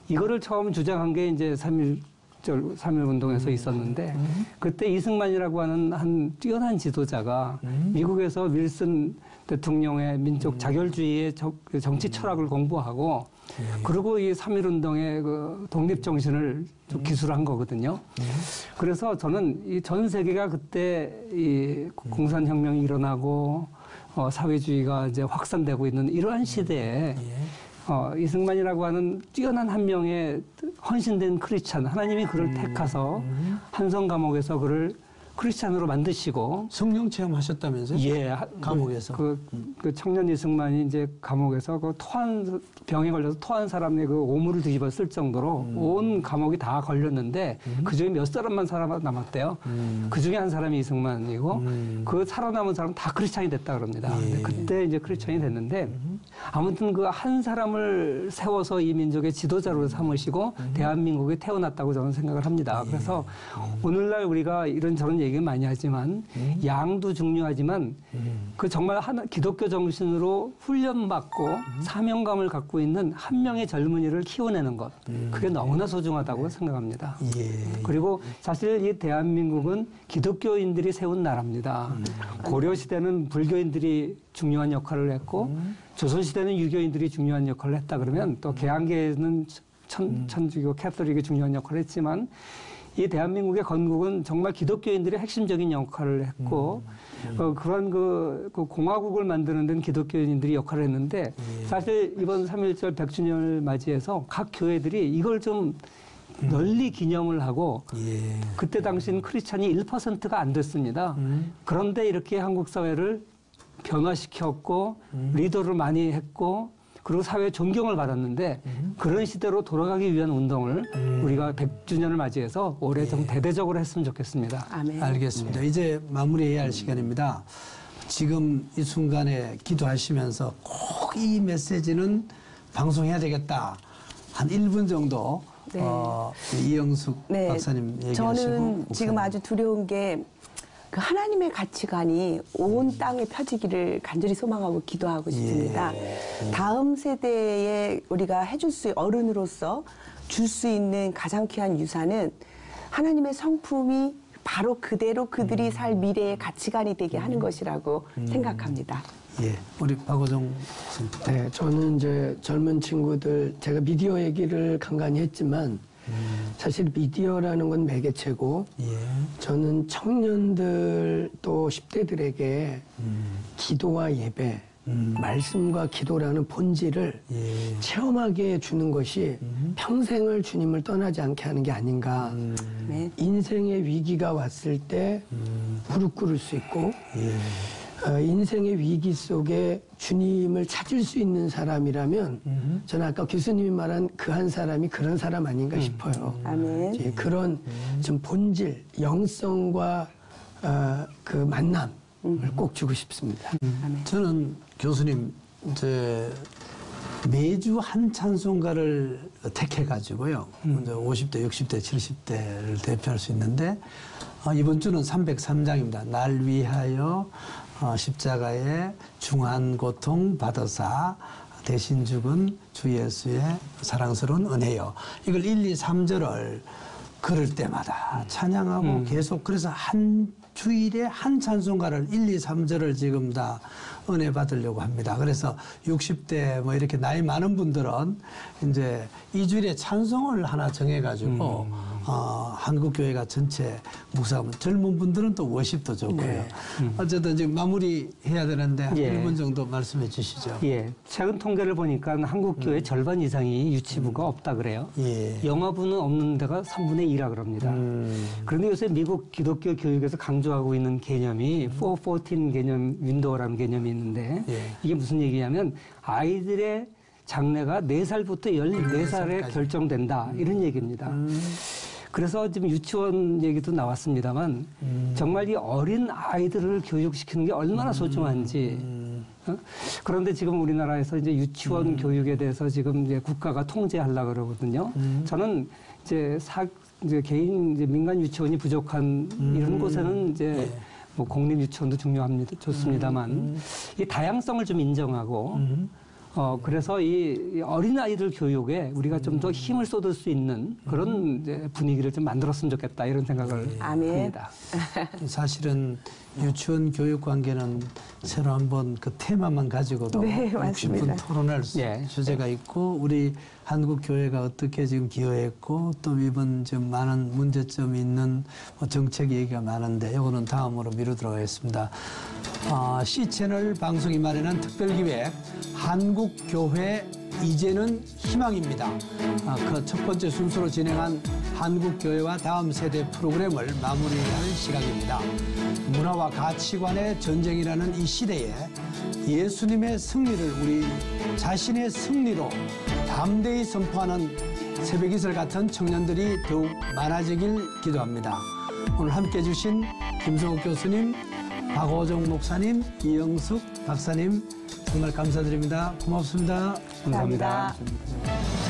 이거를 처음 주장한 게 이제 3.1 6.27 3.1운동에서 있었는데 그때 이승만이라고 하는 한 뛰어난 지도자가 미국에서 윌슨 대통령의 민족 자결주의의 정치 철학을 공부하고 그리고 이 3.1운동의 그 독립 정신을 좀 기술한 거거든요. 그래서 저는 이 전 세계가 그때 이 공산혁명이 일어나고 사회주의가 이제 확산되고 있는 이러한 시대에 이승만이라고 하는 뛰어난 한 명의 헌신된 크리스찬, 하나님이 그를 택하서 한성 감옥에서 그를 크리스찬으로 만드시고 성령 체험하셨다면서요? 예, 감옥에서. 그 청년 이승만이 이제 감옥에서 그 토한 병에 걸려서 토한 사람의 그 오물을 뒤집어 쓸 정도로 온 감옥이 다 걸렸는데 그 중에 몇 사람만 살아남았대요. 그 중에 한 사람이 이승만이고 그 살아남은 사람 다 크리스찬이 됐다 그럽니다. 근데 그때 이제 크리스찬이 됐는데 아무튼 그 한 사람을 세워서 이 민족의 지도자로 삼으시고 대한민국에 태어났다고 저는 생각을 합니다. 그래서 오늘날 우리가 이런저런 얘기를 많이 하지만 양도 중요하지만 그 정말 기독교 정신으로 훈련받고 사명감을 갖고 있는 한 명의 젊은이를 키워내는 것 그게 너무나 소중하다고 생각합니다. 그리고 사실 이 대한민국은 기독교인들이 세운 나라입니다. 고려시대는 불교인들이 중요한 역할을 했고 조선시대는 유교인들이 중요한 역할을 했다 그러면 또 개항계에는 천주교 캐톨릭이 중요한 역할을 했지만 이 대한민국의 건국은 정말 기독교인들이 핵심적인 역할을 했고 그런 그 공화국을 만드는 데는 기독교인들이 역할을 했는데 사실 이번 3.1절 100주년을 맞이해서 각 교회들이 이걸 좀 널리 기념을 하고 그때 당시는 크리스찬이 1%가 안 됐습니다. 그런데 이렇게 한국 사회를 변화시켰고 리더를 많이 했고 그리고 사회의 존경을 받았는데 그런 시대로 돌아가기 위한 운동을 우리가 100주년을 맞이해서 올해 좀 대대적으로 했으면 좋겠습니다. 아멘. 알겠습니다. 이제 마무리해야 할 시간입니다. 지금 이 순간에 기도하시면서 꼭 이 메시지는 방송해야 되겠다. 한 1분 정도 이영숙 박사님 얘기하시고 저는 지금 아주 두려운 게 그 하나님의 가치관이 온 땅에 펴지기를 간절히 소망하고 기도하고 싶습니다. 다음 세대에 우리가 해줄 수 어른으로서 줄 수 있는 가장 귀한 유산은 하나님의 성품이 바로 그대로 그들이 살 미래의 가치관이 되게 하는 것이라고 생각합니다. 우리 박호정 선생님. 네, 저는 이제 젊은 친구들, 제가 미디어 얘기를 간간히 했지만 사실 미디어라는 건 매개체고 저는 청년들 또 10대들에게 기도와 예배, 말씀과 기도라는 본질을 체험하게 주는 것이 평생을 주님을 떠나지 않게 하는 게 아닌가. 인생의 위기가 왔을 때 무릎 꿇을 수 있고 인생의 위기 속에 주님을 찾을 수 있는 사람이라면 저는 아까 교수님이 말한 그 한 사람이 그런 사람 아닌가 싶어요. 아멘. 그런 좀 본질, 영성과 그 만남을 꼭 주고 싶습니다. 저는 교수님 이제 매주 한 찬송가를 택해가지고요. 먼저 50대, 60대, 70대를 대표할 수 있는데 이번 주는 303장입니다. 날 위하여 십자가의 중한 고통 받으사 대신 죽은 주 예수의 사랑스러운 은혜요. 이걸 1, 2, 3절을 걸을 때마다 찬양하고 계속 그래서 한 주일에 한 찬송가를 1, 2, 3절을 지금 다 은혜 받으려고 합니다. 그래서 60대 뭐 이렇게 나이 많은 분들은 이제 2주일에 찬송을 하나 정해가지고 한국교회가 전체 묵상하면 젊은 분들은 또 워십도 좋고요. 어쨌든 지금 마무리해야 되는데 한 1분 정도 말씀해 주시죠. 최근 통계를 보니까 한국교회 절반 이상이 유치부가 없다 그래요. 영어부는 없는 데가 3분의 2라 그럽니다. 그런데 요새 미국 기독교 교육에서 강조하고 있는 개념이 414 개념, 윈도우라는 개념이 있는데 이게 무슨 얘기냐면 아이들의 장래가 4살부터 14살에 결정된다 이런 얘기입니다. 그래서 지금 유치원 얘기도 나왔습니다만 정말 이 어린 아이들을 교육시키는 게 얼마나 소중한지. 그런데 지금 우리나라에서 이제 유치원 교육에 대해서 지금 이제 국가가 통제하려고 그러거든요. 저는 이제 개인 이제 민간 유치원이 부족한 이런 곳에는 이제 뭐 공립 유치원도 중요합니다. 좋습니다만 이 다양성을 좀 인정하고 그래서 이 어린아이들 교육에 우리가 좀 더 힘을 쏟을 수 있는 그런 이제 분위기를 좀 만들었으면 좋겠다 이런 생각을 아멘. 합니다. 사실은 유치원 교육 관계는 새로 한번 그 테마만 가지고도 네, 60분 맞습니다. 토론할 예. 주제가 있고 우리 한국 교회가 어떻게 지금 기여했고 또 이번 좀 많은 문제점이 있는 뭐 정책 얘기가 많은데 이거는 다음으로 미루도록 하겠습니다. C채널 방송이 마련한 특별기획 한국교회 이제는 희망입니다. 그 첫 번째 순서로 진행한 한국교회와 다음 세대 프로그램을 마무리할 시간입니다. 문화와 가치관의 전쟁이라는 이 시대에 예수님의 승리를 우리 자신의 승리로 담대히 선포하는 새벽이슬 같은 청년들이 더욱 많아지길 기도합니다. 오늘 함께해 주신 김성욱 교수님, 박호정 목사님, 이영숙 박사님 정말 감사드립니다. 고맙습니다. 감사합니다. 감사합니다.